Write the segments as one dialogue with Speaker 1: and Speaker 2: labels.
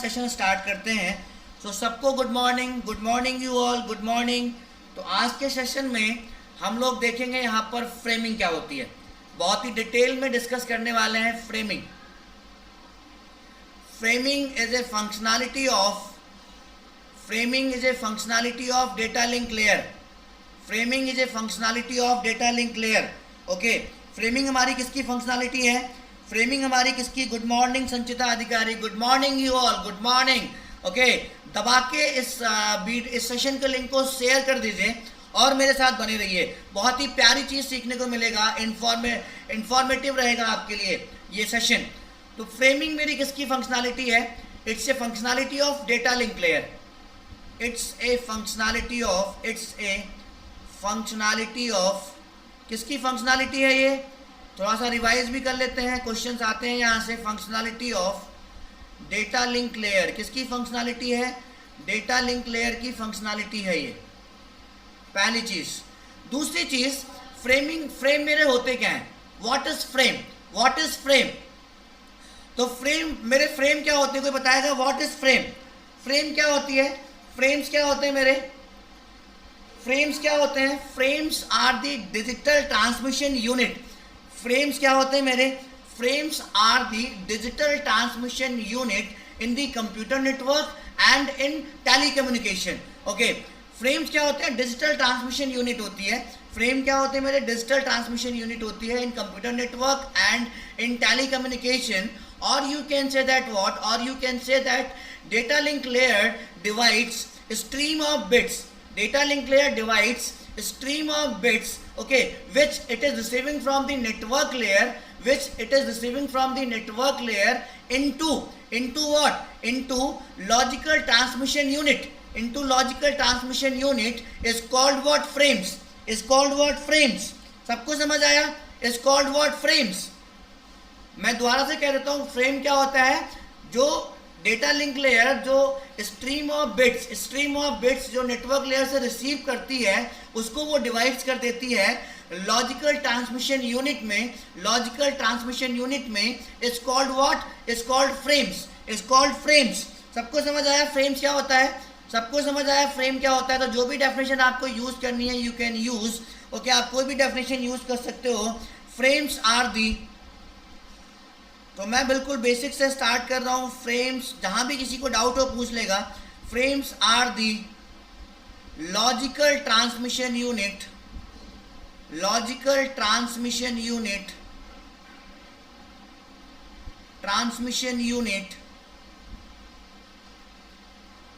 Speaker 1: Session start करते हैं। तो सबको good morning you all, good morning. तो आज के सेशन में हम लोग देखेंगे यहाँ पर फ्रेमिंग क्या होती है, बहुत ही डिटेल में डिस्कस करने वाले हैं framing. Framing is a functionality of data link layer. Framing is a functionality of data link layer. Okay, framing हमारी किसकी फंक्शनैलिटी है? फ्रेमिंग हमारी किसकी? गुड मॉर्निंग संचिता अधिकारी, good morning you all, good morning. Okay, दबा के इस सेशन के लिंक को शेयर कर दीजिए और मेरे साथ बने रहिए। बहुत ही प्यारी चीज़ सीखने को मिलेगा, इंफॉर्मेटिव रहेगा आपके लिए ये सेशन। तो फ्रेमिंग मेरी किसकी फंक्शनैलिटी है? It's a functionality of data link layer. It's a functionality of किसकी फंक्शनैलिटी है ये? थोड़ा सा रिवाइज भी कर लेते हैं, क्वेश्चंस आते हैं यहाँ से। Functionality of data link layer किसकी फंक्शनैलिटी है? डेटा लिंक लेयर की फंक्शनैलिटी है ये, पहली चीज। दूसरी चीज, फ्रेम मेरे होते क्या हैं? What is frame? तो मेरे फ्रेम क्या होते हैं? कोई बताएगा व्हाट इज फ्रेम? फ्रेम क्या होती है? फ्रेम्स क्या होते हैं मेरे? फ्रेम्स क्या होते हैं? Frames are the digital transmission unit. Frames क्या होते हैं मेरे? Frames are the digital transmission unit in the computer network and in telecommunication. Okay, frames क्या होते हैं? डिजिटल ट्रांसमिशन यूनिट होती है। फ्रेम क्या होते हैं मेरे? डिजिटल ट्रांसमिशन यूनिट होती है in computer network and in telecommunication. और you can say that what? और you can say that data link layer divides stream of bits. Data link layer divides a stream of bits, okay, which it is receiving from the network layer, into what? Into logical transmission unit. Into logical transmission unit is called what? Frames. सबको समझ आया? Is called what? Frames. मैं दोबारा से कह देता हूँ, frame क्या होता है? जो डेटा लिंक लेयर जो स्ट्रीम ऑफ बिट्स जो नेटवर्क लेयर से रिसीव करती है, उसको वो डिवाइड कर देती है लॉजिकल ट्रांसमिशन यूनिट में। लॉजिकल ट्रांसमिशन यूनिट में is called what? Is called frames. सबको समझ आया फ्रेम्स क्या होता है? सबको समझ आया फ्रेम क्या होता है? तो जो भी डेफिनेशन आपको यूज करनी है यू कैन यूज। ओके, आप कोई भी डेफिनेशन यूज कर सकते हो। फ्रेम्स आर दी, तो मैं बिल्कुल बेसिक से स्टार्ट कर रहा हूँ। फ्रेम्स, जहाँ भी किसी को डाउट हो पूछ लेगा। Frames are the logical transmission unit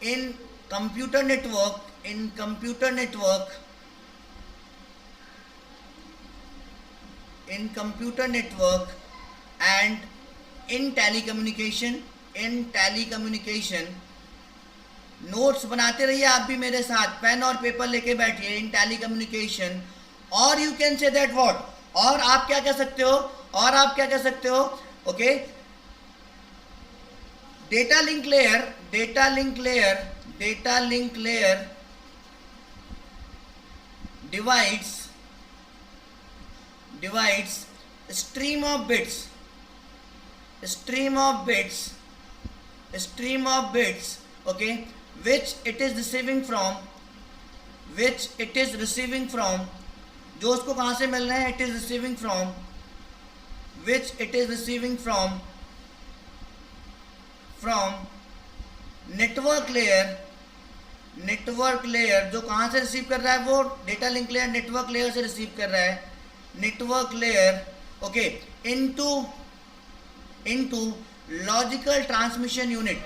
Speaker 1: in computer network and in telecommunication. Notes बनाते रहिए आप भी मेरे साथ, पेन और पेपर लेके बैठिए। इन टेलीकम्युनिकेशन। और you can say that what? और आप क्या कह सकते हो? Okay, data link layer divides stream of bits, okay, which it is receiving from, जो उसको कहाँ से मिल रहे हैं? it is receiving from network layer जो कहाँ से रिसीव कर रहा है? वो data link layer network layer से रिसीव कर रहा है। Network layer, okay, into logical transmission unit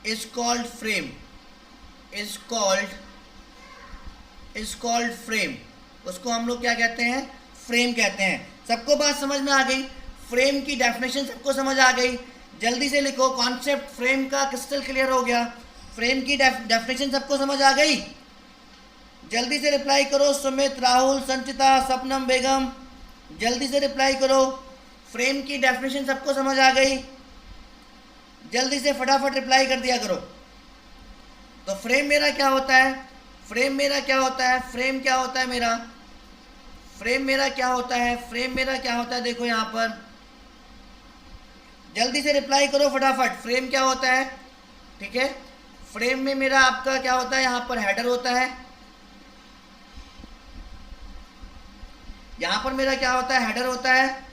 Speaker 1: is called frame. उसको हम लोग क्या कहते हैं? फ्रेम कहते हैं। सबको बात समझ में आ गई? फ्रेम की डेफिनेशन सबको समझ आ गई? जल्दी से लिखो, कॉन्सेप्ट फ्रेम का क्रिस्टल क्लियर हो गया? फ्रेम की डेफिनेशन सबको समझ आ गई? जल्दी से रिप्लाई करो। सुमित, राहुल, संचिता, सपनम बेगम, जल्दी से रिप्लाई करो। फ्रेम की डेफिनेशन सबको समझ आ गई? जल्दी से फटाफट रिप्लाई कर दिया करो। तो फ्रेम मेरा क्या होता है? फ्रेम क्या होता है मेरा? फ्रेम मेरा क्या होता है, फ्रेम मेरा क्या होता है, देखो यहाँ पर जल्दी से रिप्लाई करो फटाफट। फ्रेम क्या होता है, ठीक है, फ्रेम में मेरा आपका क्या होता है, यहाँ पर हेडर होता है, यहाँ पर मेरा क्या होता है, हेडर होता है,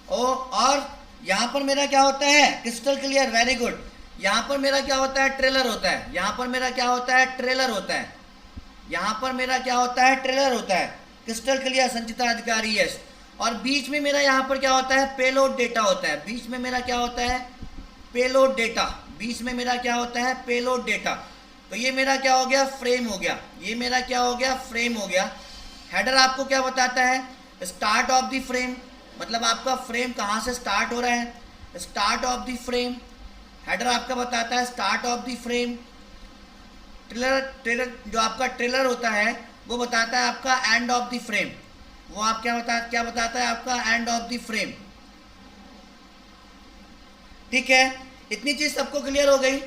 Speaker 1: और यहाँ पर मेरा क्या होता है, क्रिस्टल क्लियर, वेरी गुड। यहाँ पर मेरा क्या होता है, ट्रेलर होता है, यहाँ पर मेरा क्या होता है, ट्रेलर होता है, यहाँ पर मेरा क्या होता है, ट्रेलर होता है, क्रिस्टल क्लियर संचिता अधिकारी, यस। और बीच में मेरा यहाँ पर क्या होता है, पेलोड डेटा होता है, बीच में मेरा क्या होता है, पेलोड डेटा, बीच में मेरा क्या होता है, पेलोड डेटा। तो ये मेरा क्या हो गया, फ्रेम हो गया, ये मेरा क्या हो गया, फ्रेम हो गया। हेडर आपको क्या बताता है, स्टार्ट ऑफ द फ्रेम, मतलब आपका फ्रेम कहाँ से स्टार्ट हो रहा है, start of the frame, header आपका बताता है start of the frame. Trailer जो आपका ट्रेलर होता है वो बताता है आपका एंड ऑफ द फ्रेम, वो आप क्या बताता है आपका एंड ऑफ द फ्रेम, ठीक है। इतनी चीज सबको क्लियर हो गई।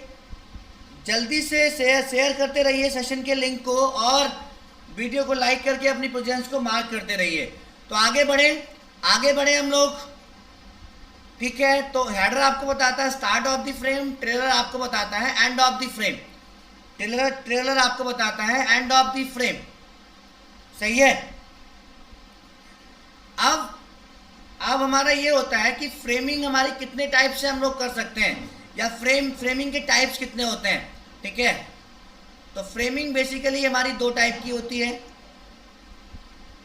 Speaker 1: जल्दी से शेयर करते रहिए सेशन के लिंक को, और वीडियो को लाइक करके अपनी प्रेजेंस को मार्क करते रहिए। तो आगे बढ़े हम लोग, ठीक है। तो हेडर आपको बताता है start of the frame, trailer आपको बताता है and of the frame, trailer आपको बताता है एंड ऑफ द फ्रेम, सही है। अब हमारा ये होता है कि फ्रेमिंग हमारी कितने टाइप से हम लोग कर सकते हैं, या फ्रेमिंग के टाइप्स कितने होते हैं, ठीक है। तो फ्रेमिंग बेसिकली हमारी दो टाइप की होती है,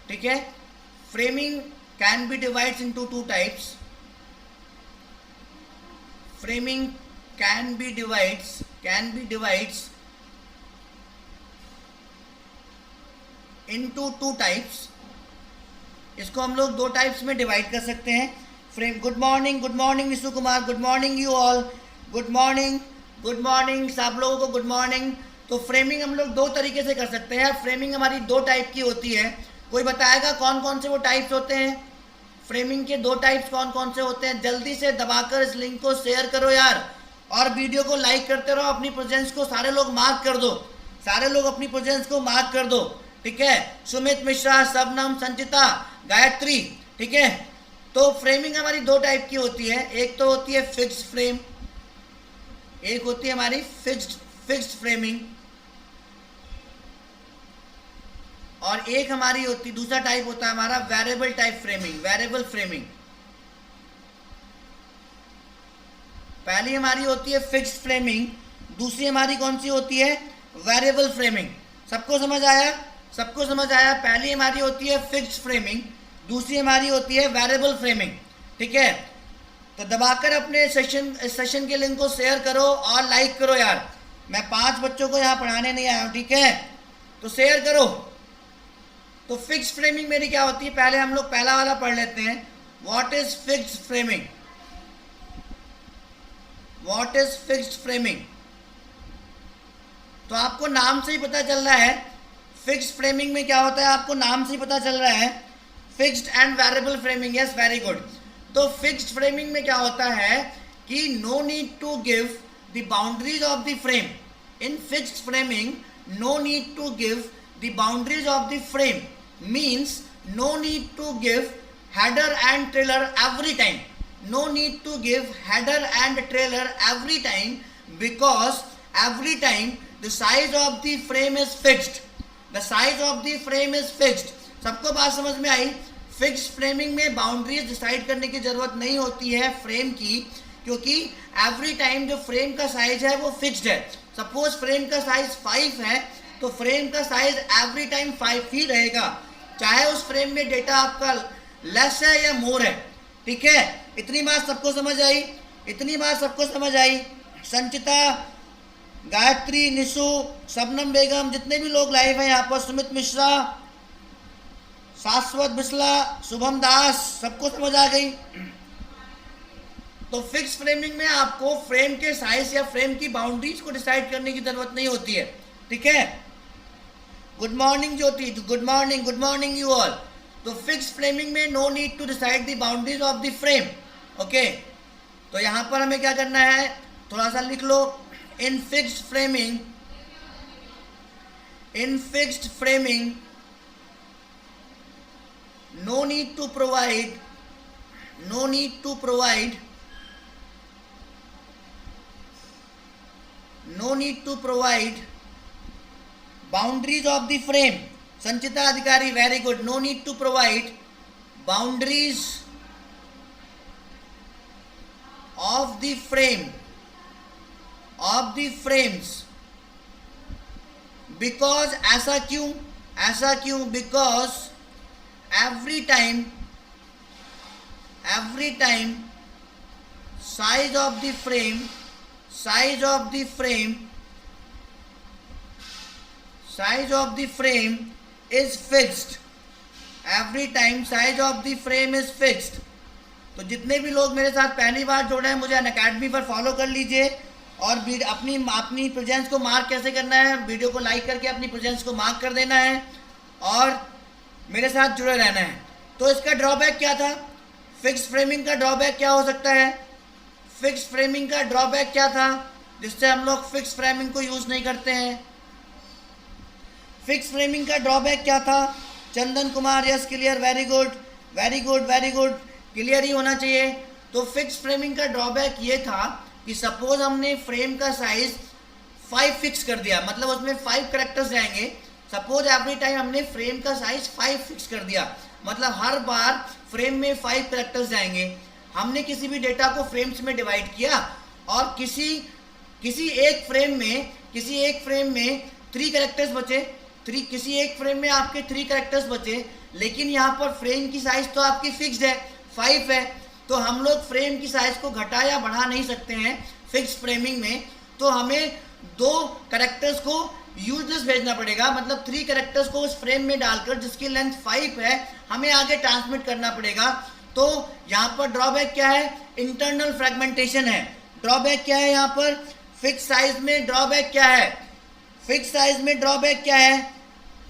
Speaker 1: ठीक है। Framing can be divides into two types, framing can be divides into two types. इसको हम लोग दो टाइप्स में डिवाइड कर सकते हैं। Frame, good morning Nishu Kumar, good morning you all, good morning सब लोगों को गुड मॉर्निंग। तो फ्रेमिंग हम लोग दो तरीके से कर सकते हैं। फ्रेमिंग हमारी दो टाइप की होती है। कोई बताएगा कौन कौन से वो टाइप्स होते हैं, फ्रेमिंग के दो टाइप्स कौन कौन से होते हैं? जल्दी से दबाकर इस लिंक को शेयर करो यार, और वीडियो को लाइक करते रहो। अपनी प्रेजेंस को सारे लोग मार्क कर दो, सारे लोग अपनी प्रेजेंस को मार्क कर दो, ठीक है। सुमित मिश्रा, सबनम, संचिता, गायत्री, ठीक है। तो फ्रेमिंग हमारी दो टाइप की होती है। एक तो होती है फिक्स्ड फ्रेम, एक होती है हमारी फिक्स्ड फ्रेमिंग, और एक हमारी होती, दूसरा टाइप होता है हमारा variable type framing, variable framing. पहली हमारी होती है फिक्स्ड फ्रेमिंग, दूसरी हमारी कौन सी होती है? Variable framing. सबको समझ आया? सबको समझ आया? पहली हमारी होती है फिक्स्ड फ्रेमिंग, दूसरी हमारी होती है वेरिएबल फ्रेमिंग, ठीक है। तो दबाकर अपने सेशन के लिंक को शेयर करो और लाइक करो यार। मैं 5 बच्चों को यहाँ पढ़ाने नहीं आया हूँ, ठीक है। तो शेयर करो। तो फिक्स्ड फ्रेमिंग मेरी क्या होती है? पहले हम लोग पहला वाला पढ़ लेते हैं। What is fixed framing? What is fixed framing? तो आपको नाम से ही पता चल रहा है फिक्स्ड फ्रेमिंग में क्या होता है, आपको नाम से ही पता चल रहा है। Fixed and variable framing, yes, very good. तो फिक्स्ड फ्रेमिंग में क्या होता है कि no need to give the boundaries of the frame. In fixed framing no need to give the boundaries of the frame, means no need to give header and trailer every time. No need to give header and trailer every time, because every time the size of the frame is fixed. The size of the frame is fixed. सबको बात समझ में आई? Fixed framing में boundaries decide करने की जरूरत नहीं होती है फ्रेम की, क्योंकि एवरी टाइम जो फ्रेम का साइज है वो फिक्स्ड है। सपोज फ्रेम का साइज 5 है, तो फ्रेम का साइज एवरी टाइम 5 ही रहेगा, चाहे उस फ्रेम में डेटा आपका लेस है या मोर है, ठीक है। इतनी बात सबको समझ आई? इतनी बात सबको समझ आई? संचिता, गायत्री, निशु, सबनम बेगम, जितने भी लोग लाइव हैं यहाँ पर, सुमित मिश्रा, शाश्वत बिस्ला, शुभम दास, सबको समझ आ गई? तो फिक्स फ्रेमिंग में आपको फ्रेम के साइज या फ्रेम की बाउंड्रीज को डिसाइड करने की जरूरत नहीं होती है, ठीक है। Good morning Jyoti, good morning you all. तो फिक्स्ड फ्रेमिंग में no need to decide the boundaries of the frame, okay. तो यहां पर हमें क्या करना है, थोड़ा सा लिख लो। In fixed framing no need to provide boundaries of the frame. Sanchita Adhikari, very good. No need to provide boundaries of the frames. Because ऐसा क्यों? Because every time size of the frame is fixed. Every time size of the frame is fixed. तो जितने भी लोग मेरे साथ पहली बार जुड़े हैं, मुझे अनअकैडमी पर फॉलो कर लीजिए और अपनी प्रेजेंस को मार्क कैसे करना है, वीडियो को लाइक करके अपनी प्रेजेंस को मार्क कर देना है और मेरे साथ जुड़े रहना है। तो इसका ड्रॉबैक क्या था? फिक्स फ्रेमिंग का ड्रॉबैक क्या हो सकता है? फिक्स फ्रेमिंग का ड्रॉबैक क्या था जिससे हम लोग फिक्स फ्रेमिंग को यूज नहीं करते हैं? फिक्स फ्रेमिंग का ड्रॉबैक क्या था? Chandan Kumar, yes clear, very good, clear ही होना चाहिए। तो फिक्स फ्रेमिंग का ड्रॉबैक ये था कि सपोज हमने फ्रेम का साइज 5 फिक्स कर दिया, मतलब उसमें 5 कैरेक्टर्स जाएंगे। सपोज एवरी टाइम हमने फ्रेम का साइज 5 फिक्स कर दिया, मतलब हर बार फ्रेम में 5 कैरेक्टर्स जाएंगे। हमने किसी भी डेटा को फ्रेम्स में डिवाइड किया और किसी एक फ्रेम में 3 कैरेक्टर्स बचे, किसी एक फ्रेम में आपके 3 कैरेक्टर्स बचे, लेकिन यहाँ पर फ्रेम की साइज तो आपकी फिक्स्ड है, 5 है। तो हम लोग फ्रेम की साइज को घटा या बढ़ा नहीं सकते हैं फिक्स फ्रेमिंग में। तो हमें 2 कैरेक्टर्स को यूजलेस भेजना पड़ेगा, मतलब 3 कैरेक्टर्स को उस फ्रेम में डालकर जिसकी लेंथ 5 है हमें आगे ट्रांसमिट करना पड़ेगा। तो यहाँ पर ड्रॉबैक क्या है? इंटरनल फ्रेगमेंटेशन है। ड्रॉबैक क्या है यहाँ पर? फिक्स साइज में ड्रॉबैक क्या है?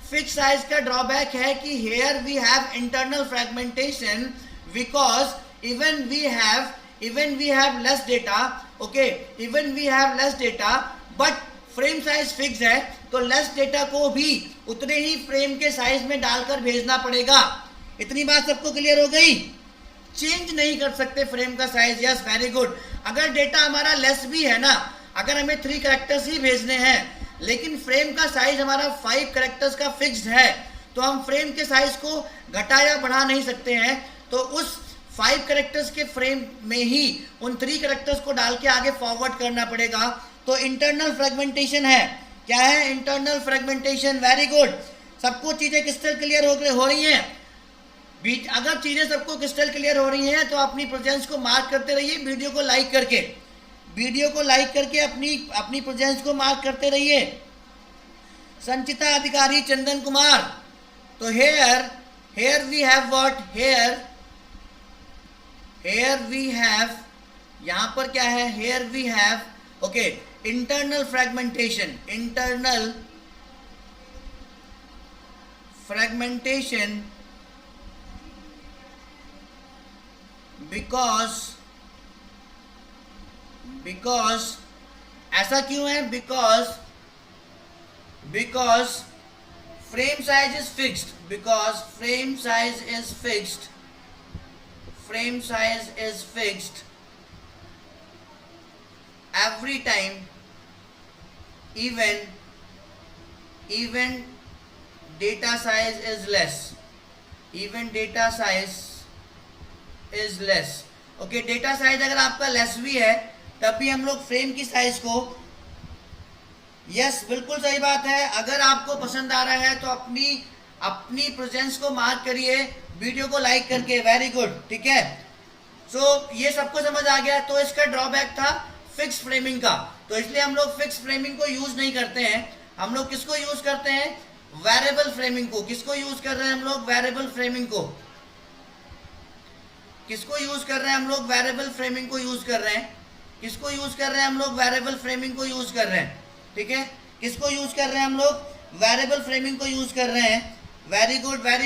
Speaker 1: फिक्स साइज का ड्रॉबैक है कि here we have internal fragmentation because even we have less data, but frame size fix है तो लेस डेटा को भी उतने ही फ्रेम के साइज में डालकर भेजना पड़ेगा। इतनी बात सबको क्लियर हो गई? चेंज नहीं कर सकते फ्रेम का साइज, यस वेरी गुड। अगर डेटा हमारा लेस भी है ना, अगर हमें 3 कैरेक्टर्स ही भेजने हैं लेकिन फ्रेम का साइज हमारा 5 कैरेक्टर्स का फिक्स्ड है, तो हम फ्रेम के साइज को घटा या बढ़ा नहीं सकते हैं। तो उस 5 कैरेक्टर्स के फ्रेम में ही उन 3 कैरेक्टर्स को डाल के आगे फॉरवर्ड करना पड़ेगा। तो इंटरनल फ्रेगमेंटेशन है। क्या है? Internal fragmentation, very good. सबको चीजें क्रिस्टल क्लियर हो रही हैं? अगर चीजें सबको क्रिस्टल क्लियर हो रही हैं तो अपनी प्रेजेंस को मार्क करते रहिए, वीडियो को लाइक करके अपनी प्रेजेंस को मार्क करते रहिए। संचिता अधिकारी, चंदन कुमार, तो here we have what? here we have, यहां पर क्या है? here we have internal fragmentation because ऐसा क्यों है? because frame size is fixed, every time, even data size is less, data size अगर आपका लेस भी है तब भी हम लोग फ्रेम की साइज को, यस बिल्कुल सही बात है। अगर आपको पसंद आ रहा है तो अपनी प्रेजेंस को मार्क करिए वीडियो को लाइक करके, वेरी गुड, ठीक है। सो ये सबको समझ आ गया। तो इसका ड्रॉबैक था फिक्स फ्रेमिंग का, तो इसलिए हम लोग फिक्स फ्रेमिंग को यूज नहीं करते हैं। हम लोग किसको यूज करते हैं? वेरिएबल फ्रेमिंग को। किसको यूज कर रहे हैं हम लोग? वेरिएबल फ्रेमिंग को। किसको यूज कर रहे हैं हम लोग? वेरिएबल फ्रेमिंग को यूज कर रहे हैं। किसको यूज कर रहे हैं हम लोग? वेरिएबल फ्रेमिंग को यूज कर रहे हैं, ठीक है। किसको यूज कर रहे हैं हम लोग? वेरिएबल फ्रेमिंग को यूज कर रहे हैं। Very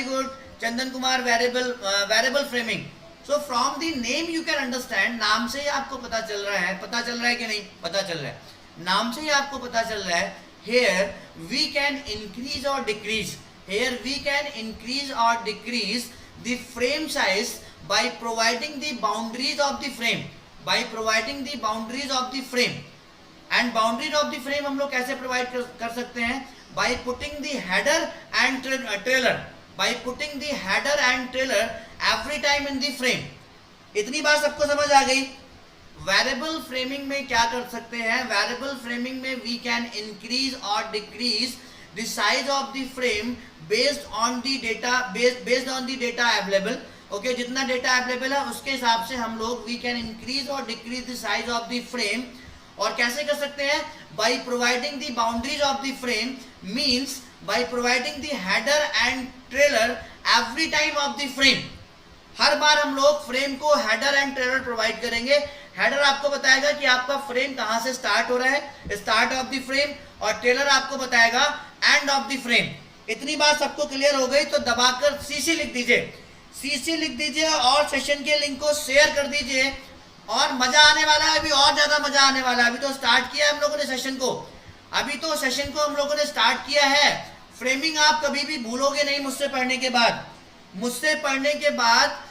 Speaker 1: good Chandan Kumar, variable framing. So from the name you can understand, नाम से ही आपको पता चल रहा है कि नहीं? पता चल रहा है, नाम से ही आपको पता चल रहा है। Here we can increase or decrease the frame size by providing the boundaries of the frame, by providing the boundaries of the frame. And boundaries of the frame हम लोग कैसे प्रोवाइड कर सकते हैं? By putting the header and trailer, by putting the header and trailer every time in the frame. इतनी बात सबको समझ आ गई? वेरिएबल फ्रेमिंग में क्या कर सकते हैं? वेरिएबल फ्रेमिंग में वी कैन इंक्रीज और decrease the size of the frame based on the data, based on the data available. Okay, जितना डेटा अवेलेबल है उसके हिसाब से हम लोग वी कैन इंक्रीज और decrease the size of the frame. और कैसे कर सकते हैं? By providing the boundaries of the frame, means by providing the header and trailer every time of the frame. हर बार हम लोग फ्रेम को हेडर एंड ट्रेलर प्रोवाइड करेंगे। हेडर आपको बताएगा कि आपका फ्रेम कहां से स्टार्ट हो रहा है, स्टार्ट ऑफ द फ्रेम, और ट्रेलर आपको बताएगा एंड ऑफ द फ्रेम। इतनी बात सबको क्लियर हो गई तो दबाकर सीसी लिख दीजिए, सीसी लिख दीजिए और सेशन के लिंक को शेयर कर दीजिए। और मजा आने वाला है, अभी और ज्यादा मजा आने वाला है। अभी तो स्टार्ट किया है हम लोगों ने सेशन को, अभी तो सेशन को हम लोगों ने स्टार्ट किया है। फ्रेमिंग आप कभी भी भूलोगे नहीं मुझसे पढ़ने के बाद, मुझसे पढ़ने के बाद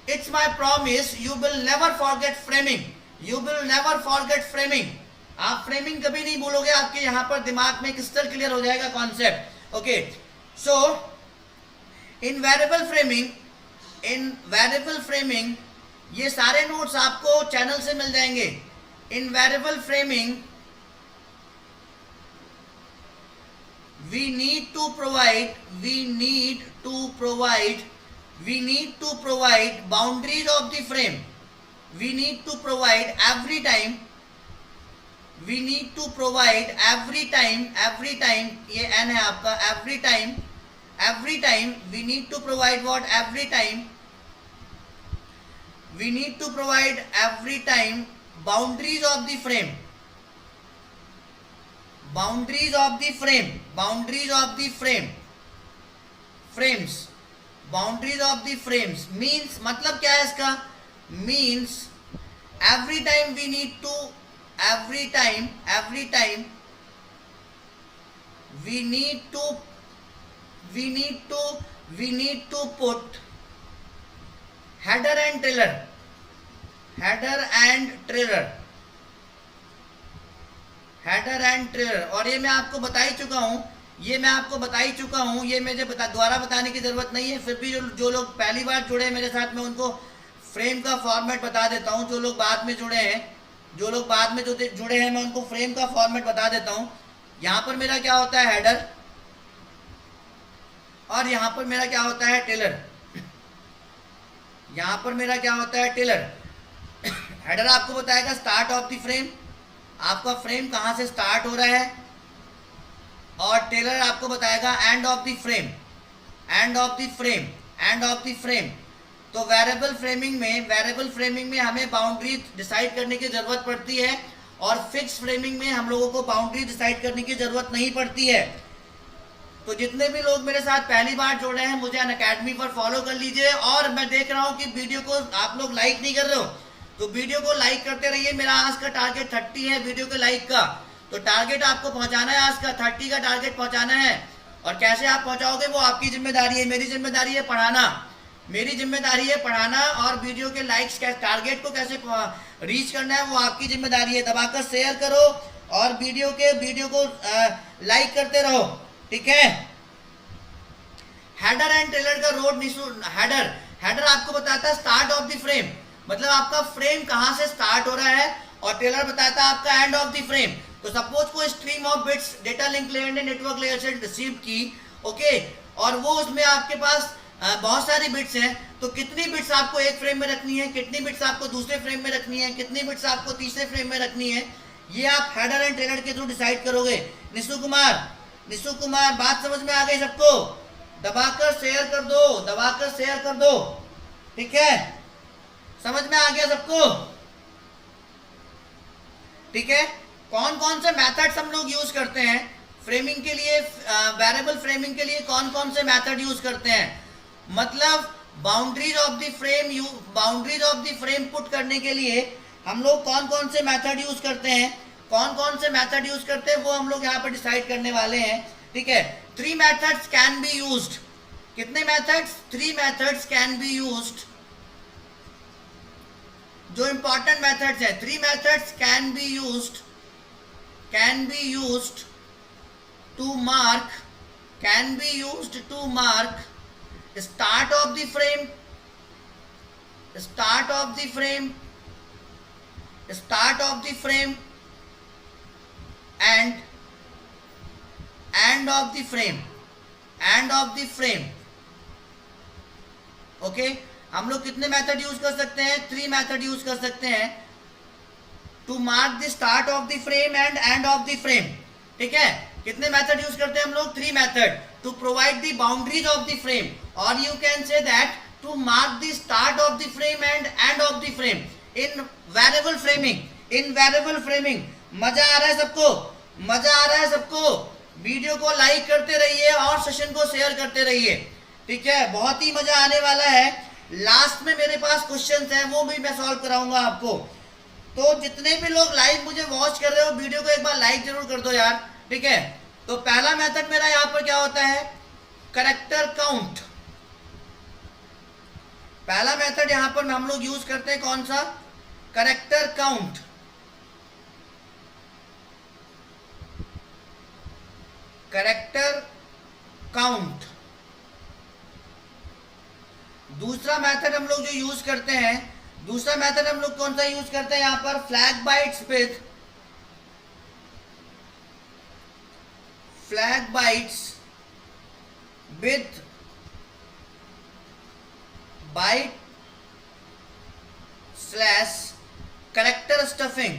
Speaker 1: it's my promise you will never forget framing, you will never forget framing। आप फ्रेमिंग कभी नहीं भूलोगे, आपके यहां पर दिमाग में क्रिस्टल क्लियर हो जाएगा concept. Okay, so in variable framing, in variable framing ये सारे नोट्स आपको चैनल से मिल जाएंगे। In variable framing we need to provide boundaries of the frame, we need to provide every time, we need to provide every time ये n है आपका, every time we need to provide what? every time we need to provide every time boundaries of the frame, boundaries of the frame, boundaries of the frame, frames, boundaries of the frames. Means मतलब क्या है इसका? Means every time we need to, every time we need to put header and trailer, header and trailer, header and trailer. और ये मैं आपको बता ही चुका हूँ, ये मैं आपको बता ही चुका हूँ, ये मुझे दोबारा बताने की ज़रूरत नहीं है। फिर भी जो लोग पहली बार जुड़े हैं मेरे साथ, मैं उनको फ्रेम का फॉर्मेट बता देता हूँ। जो लोग बाद में जुड़े हैं, जो लोग बाद में जुड़े हैं, मैं उनको फ्रेम का फॉर्मेट बता देता हूँ। यहाँ पर मेरा क्या होता है? हेडर, और यहाँ पर मेरा क्या होता है? ट्रेलर। यहाँ पर मेरा क्या होता है? ट्रेलर। हेडर आपको बताएगा स्टार्ट ऑफ द फ्रेम, आपका फ्रेम कहाँ से स्टार्ट हो रहा है, और ट्रेलर आपको बताएगा and of the frame, and of the frame, and of the frame. तो वेरिएबल फ्रेमिंग में हमें बाउंड्री डिसाइड करने की ज़रूरत पड़ती है, और फिक्स फ्रेमिंग में हम लोगों को बाउंड्री डिसाइड करने की ज़रूरत नहीं पड़ती है। तो जितने भी लोग मेरे साथ पहली बार जुड़ रहे हैं, मुझे अनअकैडमी पर फॉलो कर लीजिए। और मैं देख रहा हूँ कि वीडियो को आप लोग लाइक नहीं कर रहे हो, तो वीडियो को लाइक करते रहिए। मेरा आज का टारगेट 30 है वीडियो के लाइक का, तो टारगेट आपको पहुंचाना है, आज का 30 का टारगेट पहुंचाना है। और कैसे आप पहुंचाओगे वो आपकी जिम्मेदारी है, मेरी जिम्मेदारी है पढ़ाना, मेरी जिम्मेदारी है पढ़ाना। और वीडियो के लाइक्स टारगेट को कैसे रीच करना है वो आपकी जिम्मेदारी है। दबाकर शेयर करो और वीडियो को लाइक करते रहो, ठीक है। हेडर एंड ट्रेलर का रोड हेडर आपको बताता है स्टार्ट ऑफ द फ्रेम, मतलब आपका फ्रेम कहां से स्टार्ट हो रहा है, और ट्रेलर बताता है आपका एंड ऑफ द फ्रेम। तो सपोज को stream of bits data link layer ने नेटवर्क लेयर से रिसीव की, ओके, और वो उसमें आपके पास बहुत सारी बिट्स हैं। तो कितनी बिट्स आपको एक फ्रेम में रखनी है, कितनी बिट्स आपको दूसरे फ्रेम में रखनी है, कितनी बिट्स आपको तीसरे फ्रेम में रखनी है, ये आप हेडर एंड ट्रेलर के थ्रू डिसाइड करोगे। निशु कुमार बात समझ में आ गई सबको? दबाकर शेयर कर दो, दबाकर शेयर कर दो, ठीक है। समझ में आ गया सबको? ठीक है। कौन कौन से मेथड्स हम लोग यूज करते हैं फ्रेमिंग के लिए, वेरिएबल फ्रेमिंग के लिए कौन कौन से मेथड यूज करते हैं, मतलब boundaries of the frame put करने के लिए हम लोग कौन कौन से मेथड यूज करते हैं, वो हम लोग यहाँ पर डिसाइड करने वाले हैं, ठीक है। 3 मेथड्स कैन बी यूज्ड, कितने methods? 3 methods can be used. जो इंपॉर्टेंट मेथड्स है, 3 methods can be used to mark, can be used to mark start of the frame, start of the frame, start of the frame and end of the frame, end of the frame. Okay, हम लोग कितने method use कर सकते हैं? 3 method use कर सकते हैं to mark the start of the frame and end of the frame. ठीक है, कितने मेथड यूज करते हैं हम लोग? 3 method to provide the boundaries of the frame, और you can say that to mark the start of the frame and end of the frame in variable framing. In variable framing. मजा आ रहा है सबको? मजा आ रहा है सबको? वीडियो को लाइक करते रहिए और सेशन को शेयर करते रहिए. ठीक है, बहुत ही मजा आने वाला है. लास्ट में मेरे पास क्वेश्चंस हैं, वो भी मैं सॉल्व कराऊंगा आपको. तो जितने भी लोग लाइव मुझे वॉच कर रहे हो, वीडियो को एक बार लाइक जरूर कर दो यार. ठीक है, तो पहला मेथड मेरा यहां पर क्या होता है? Character count. पहला मेथड यहां पर हम लोग यूज करते हैं कौन सा? Character count. Character count. दूसरा मेथड हम लोग जो यूज करते हैं, दूसरा मेथड हम लोग कौन सा यूज करते हैं यहां पर? Flag bytes with, flag bytes with byte slash character stuffing.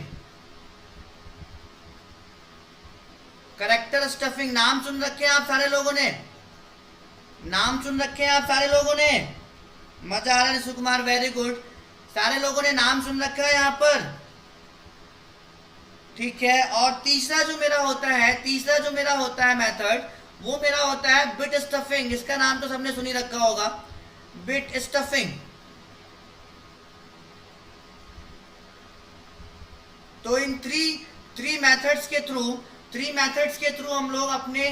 Speaker 1: Character stuffing. नाम सुन रखे हैं आप सारे लोगों ने? नाम सुन रखे हैं आप सारे लोगों ने? मजा आ रहा है सुकुमार, वेरी गुड. सारे लोगों ने नाम सुन रखा है यहां पर. ठीक है, और तीसरा जो मेरा होता है मेथड, वो मेरा होता है बिट स्टफिंग. इसका नाम तो सबने सुनी रखा होगा, बिट स्टफिंग. तो इन थ्री मेथड्स के थ्रू हम लोग अपने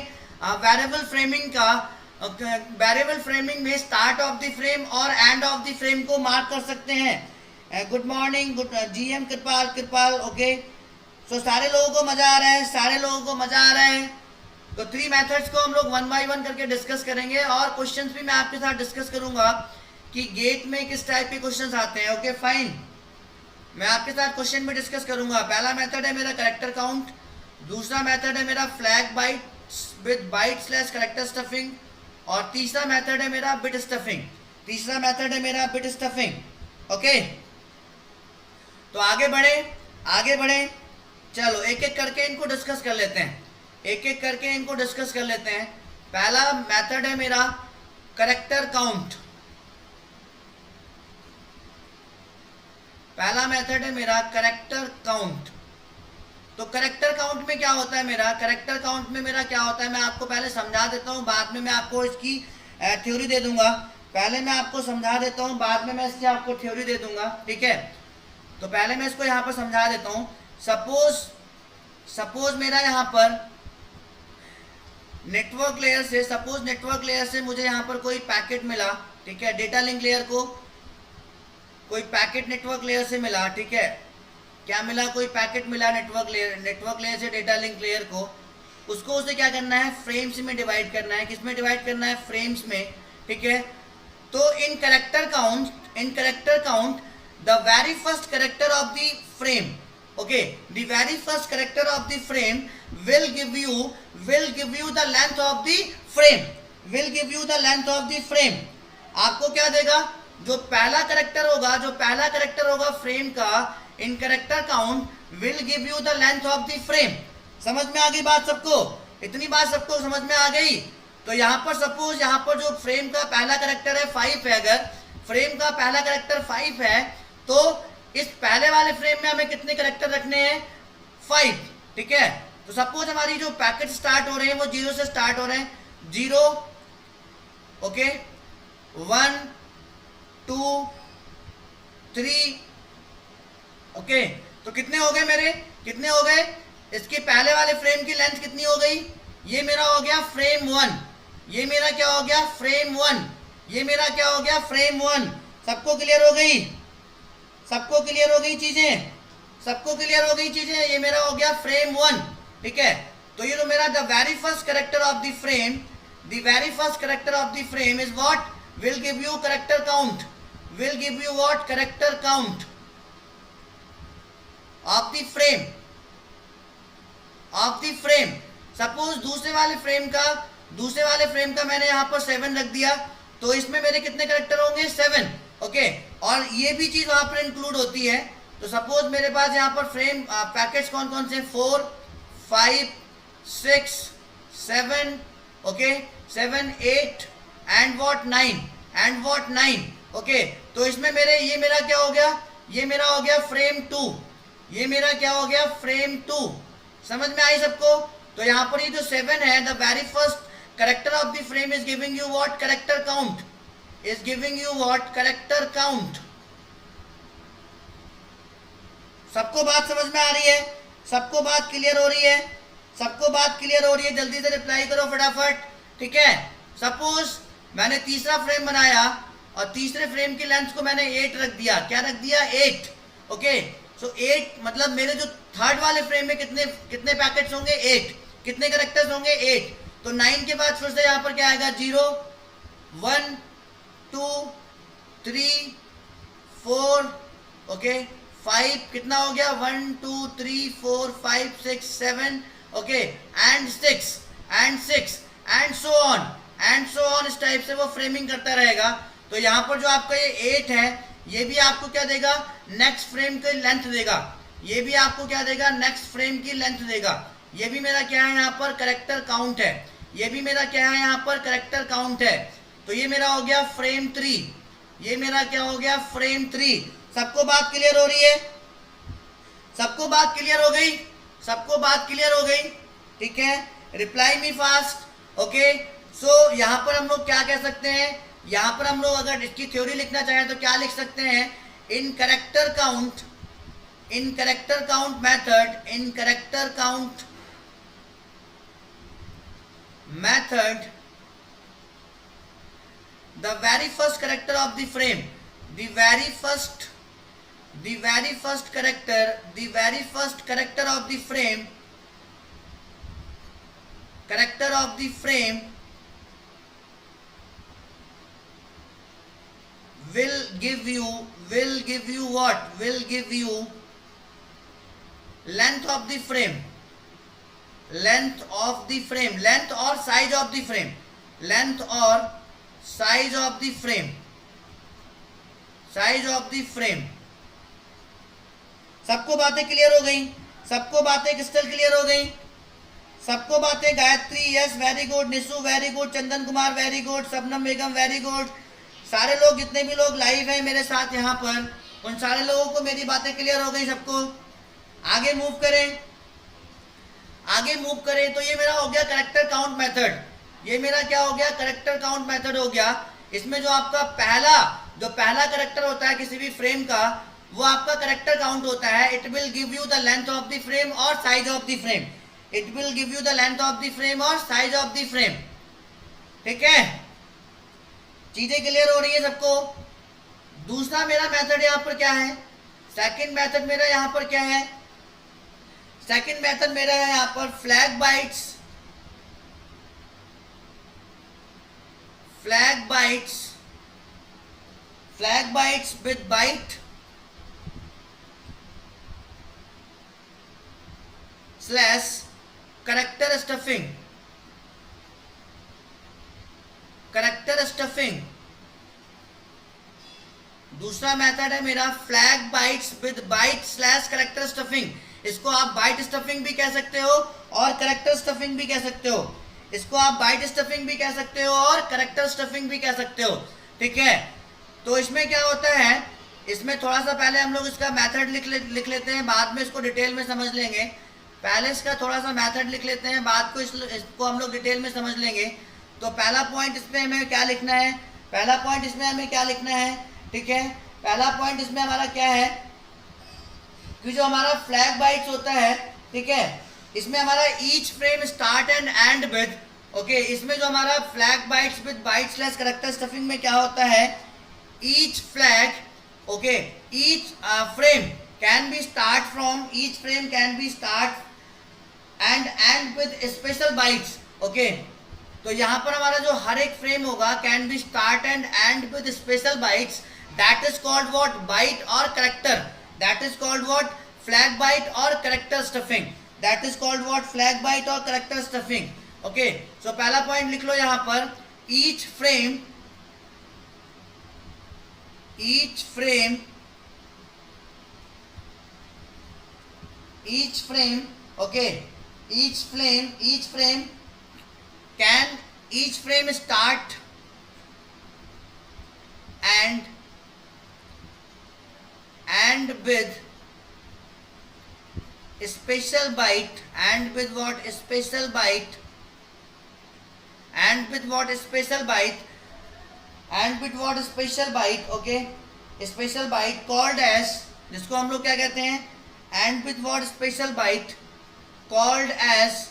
Speaker 1: वेरिएबल फ्रेमिंग में स्टार्ट ऑफ द फ्रेम और एंड ऑफ द फ्रेम को मार्क कर सकते हैं. गुड मॉर्निंग, गुड जीएम कृपाल. ओके, सो सारे लोगों को मजा आ रहा है. तो 3 मेथड्स को हम लोग 1 बाय 1 करके डिस्कस करेंगे, और क्वेश्चंस भी मैं आपके साथ डिस्कस करूंगा कि गेट में किस टाइप के क्वेश्चंस आते हैं. ओके फाइन, मैं आपके साथ क्वेश्चन भी डिस्कस करूंगा. पहला मेथड है मेरा कैरेक्टर काउंट. दूसरा मेथड है मेरा flag byte with byte slash character stuffing, और तीसरा मेथड है मेरा बिट स्टफिंग. ओके, तो आगे बढ़े. चलो एक एक करके इनको डिस्कस कर लेते हैं. पहला मेथड है मेरा कैरेक्टर काउंट. तो कैरेक्टर काउंट में क्या होता है मैं आपको पहले समझा देता हूं, बाद में मैं आपको इसकी थ्योरी दे दूंगा. पहले मैं आपको समझा देता हूं, बाद में मैं इसकी आपको थ्योरी दे दूंगा. ठीक है, तो पहले मैं इसको यहां पर समझा देता हूं. सपोज मेरा यहां पर नेटवर्क लेयर से मुझे यहां पर कोई पैकेट मिला. ठीक है, डेटा लिंक लेयर को कोई पैकेट नेटवर्क लेयर से मिला. ठीक है, क्या मिला? कोई पैकेट मिला नेटवर्क लेयर से डेटा लिंक लेयर को. उसको उसे क्या करना है? फ्रेम्स में डिवाइड करना है. किस में डिवाइड करना है? फ्रेम्स में. ठीक है, तो इन character count the very first character of the frame, okay, the very first character of the frame will give you the length of the frame. आपको क्या देगा? जो पहला कैरेक्टर होगा फ्रेम का, इन character count will give you the length of the frame. समझ में आ गई बात सबको? इतनी बात सबको समझ में आ गई? तो यहाँ पर सपोज यहाँ पर जो फ्रेम का पहला कैरेक्टर है 5 है. अगर फ्रेम का पहला कैरेक्टर 5 है, तो इस पहले वाले फ्रेम में हमें कितने कैरेक्टर रखने हैं? 5. ठीक है, तो सपोज हमारी जो पैकेट स्टार्ट हो रहे हैं वो 0 से स्टार्ट हो रहे हैं. 0, ओके, 1, 2, 3. ओके, तो कितने हो गए मेरे? इसके पहले वाले फ्रेम की लेंथ कितनी हो गई? ये मेरा हो गया फ्रेम 1. ये मेरा क्या हो गया, फ्रेम 1, ये मेरा क्या हो गया, फ्रेम 1। सबको क्लियर हो गई, सबको क्लियर हो गई चीजें, सबको क्लियर हो गई चीजें, ये मेरा हो गया फ्रेम 1, ठीक है। तो ये तो मेरा the very first character of the frame, the very first character of the frame is what, will give you character count, will give you what, character count of the frame, of the frame. Suppose दूसरे वाले frame का मैंने यहां पर 7 रख दिया, तो इसमें मेरे कितने कैरेक्टर होंगे, 7, ओके। और ये भी चीज वहां पर इंक्लूड होती है। तो सपोज मेरे पास यहाँ पर फ्रेम पैकेट्स कौन कौन से, 4, 5, 6, 7, okay, 7, 8 and what 9, and what 9, okay. तो इसमें मेरे ये मेरा क्या हो गया, ये मेरा हो गया फ्रेम 2, ये मेरा क्या हो गया, फ्रेम 2। समझ में आई सबको। तो यहाँ पर ये जो 7 है, the very first character of the frame is giving you what, character count, is giving you what, character count. सबको बात समझ में आ रही है, सबको बात क्लियर हो रही है, सबको बात क्लियर हो रही है, जल्दी से रिप्लाई करो फटाफट, ठीक है। सपोज मैंने तीसरा फ्रेम बनाया और तीसरे फ्रेम की लेंथ को मैंने 8 रख दिया, क्या रख दिया, 8, ओके। सो 8 मतलब मेरे जो थर्ड वाले फ्रेम में कितने पैकेट्स होंगे, 8, कितने कैरेक्टर्स होंगे, 8। तो 9 के बाद फिर से यहाँ पर क्या आएगा, 0, 1, 2, 3, 4, ओके, 5, कितना हो गया, 1, 2, 3, 4, 5, 6, 7, okay, and 6 and so on, इस टाइप से वो फ्रेमिंग करता रहेगा। तो यहाँ पर जो आपका ये 8 है, ये भी आपको क्या देगा, नेक्स्ट फ्रेम की लेंथ देगा, ये भी आपको क्या देगा, नेक्स्ट फ्रेम की लेंथ देगा। ये भी मेरा क्या है, यहाँ पर कैरेक्टर काउंट है, ये भी मेरा क्या है, यहाँ पर कैरेक्टर काउंट है। तो ये मेरा हो गया फ्रेम 3, ये मेरा क्या हो गया, फ्रेम 3। सबको बात क्लियर हो रही है, सबको बात क्लियर हो गई, सबको बात क्लियर हो गई, ठीक है। Reply me fast, okay. So यहाँ पर हम लोग क्या कह सकते हैं, यहाँ पर हम लोग अगर इसकी थ्योरी लिखना चाहें तो क्या लिख सकते हैं, इन character count method, in character count method, the very first character of the frame, the very first character of the frame, will give you what, will give you length of the frame, length or size of the frame, length or size of the frame, सबको बातें clear हो गई, सबको बातें crystal clear हो गई, सबको बातें, Gayatri yes very good, Nishu very good, Chandan Kumar very good, Shabnam Begum very good. सारे लोग जितने भी लोग लाइव हैं मेरे साथ यहाँ पर, उन सारे लोगों को मेरी बातें क्लियर हो गई सबको। आगे मूव करें, आगे मूव करें। तो ये मेरा हो गया कैरेक्टर काउंट मेथड, ये मेरा क्या हो गया, कैरेक्टर काउंट मेथड हो गया। इसमें जो आपका पहला कैरेक्टर होता है किसी भी फ्रेम का, वो आपका कैरेक्टर काउंट होता है। It will give you the length of the frame और size of the frame, it will give you the length of the frame और साइज ऑफ द फ्रेम, ठीक है। चीजें क्लियर हो रही है सबको। दूसरा मेरा मेथड यहाँ पर क्या है, सेकंड मेथड मेरा यहाँ पर क्या है, सेकंड मेथड मेरा है यहाँ पर flag bytes, with byte slash character stuffing, दूसरा मेथड है मेरा flag bytes with byte slash character stuffing. इसको आप बाइट स्टफिंग भी कह सकते हो और करेक्टर स्टफिंग भी कह सकते हो, इसको आप बाइट स्टफिंग भी कह सकते हो और करेक्टर स्टफिंग भी कह सकते हो, ठीक है। तो इसमें क्या होता है, इसमें थोड़ा सा पहले हम लोग इसका मेथड लिख लेते हैं, बाद में इसको डिटेल में समझ लेंगे। पहले इसका थोड़ा सा मेथड लिख लेते हैं, बाद को इसको हम लोग डिटेल में समझ लेंगे। तो पहला पॉइंट इसमें हमें क्या लिखना है, पहला पॉइंट इसमें हमें क्या लिखना है, ठीक है। पहला पॉइंट इसमें हमारा क्या है कि जो हमारा फ्लैग बाइट्स होता है, ठीक है, इसमें हमारा each frame start and end with okay इसमें जो हमारा flag bytes with byte slash character stuffing में क्या होता है, each flag okay each frame can be start from each frame can be start end with special bytes okay. तो यहाँ पर हमारा जो हर एक फ्रेम होगा can be start end with special bytes, that is called what, byte और character, that is called what, flag byte और character stuffing, that is called what, flag byte और करेक्टर स्टफिंग ओके। सो पहला point लिख लो यहाँ पर, each frame okay each frame start and with special byte and with what, special byte and with what, special byte and with what, special byte okay, special byte called as, जिसको हम लोग क्या कहते हैं, and with what, special byte called as,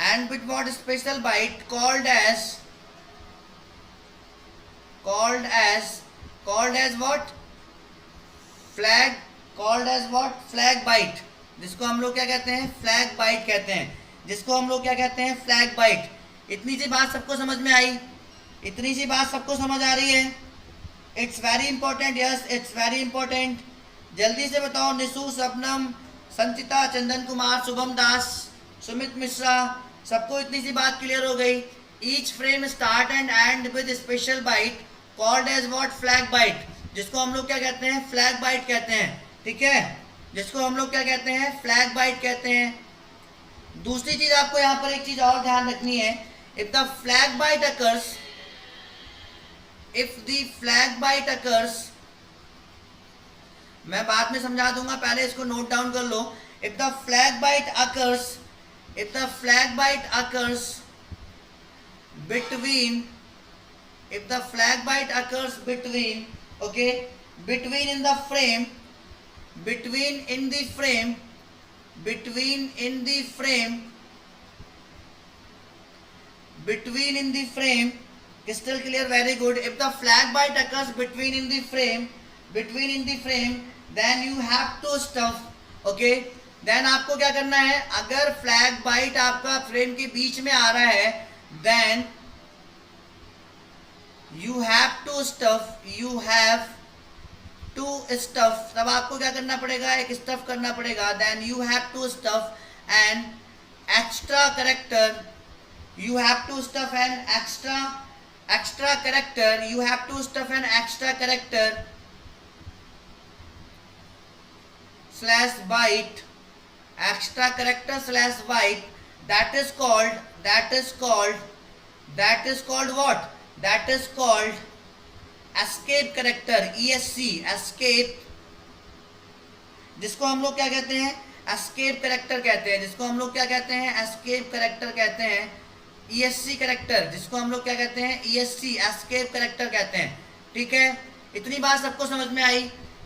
Speaker 1: and with what, special byte called as what, flag, called as what, flag byte, जिसको हम लोग क्या कहते हैं, फ्लैग बाइट कहते हैं, जिसको हम लोग क्या कहते हैं, फ्लैग बाइट। इतनी सी बात सबको समझ में आई, इतनी सी बात सबको समझ आ रही है? It's very important, yes it's very important. जल्दी से बताओ, निशु, शबनम, संचिता, चंदन कुमार, शुभम दास, सुमित मिश्रा, सबको इतनी सी बात क्लियर हो गई? Each frame start and end with special byte called as what, flag byte, जिसको हम लोग क्या कहते हैं, फ्लैग बाइट कहते हैं, ठीक है, जिसको हम लोग क्या कहते हैं, फ्लैग बाइट कहते हैं। दूसरी चीज आपको यहाँ पर एक चीज और ध्यान रखनी है, if the flag byte occurs, if the flag byte occurs, मैं बाद में समझा दूंगा, पहले इसको नोट डाउन कर लो। If the flag byte occurs, if the flag bite occurs between, if the flag bite occurs between okay, between in the frame, between in the frame, between in the frame, between in the frame, crystal clear, very good. If the flag bite occurs between in the frame, between in the frame, then you have to stuff okay, then आपको क्या करना है, अगर flag bite आपका frame के बीच में आ रहा है, then you have to stuff, you have to stuff, तब आपको क्या करना पड़ेगा, एक स्टफ करना पड़ेगा, then you have to stuff an extra character, you have to stuff an extra character, you have to stuff an extra character slash byte, extra character slash byte, that is called what, that is called escape character, ESC, escape, जिसको हम लोग क्या कहते हैं, escape character कहते हैं, जिसको हम लोग क्या कहते हैं, escape character कहते हैं, ESC character, जिसको हम लोग क्या कहते हैं, ESC, escape character कहते हैं, ठीक है। इतनी बात सबको समझ में आई?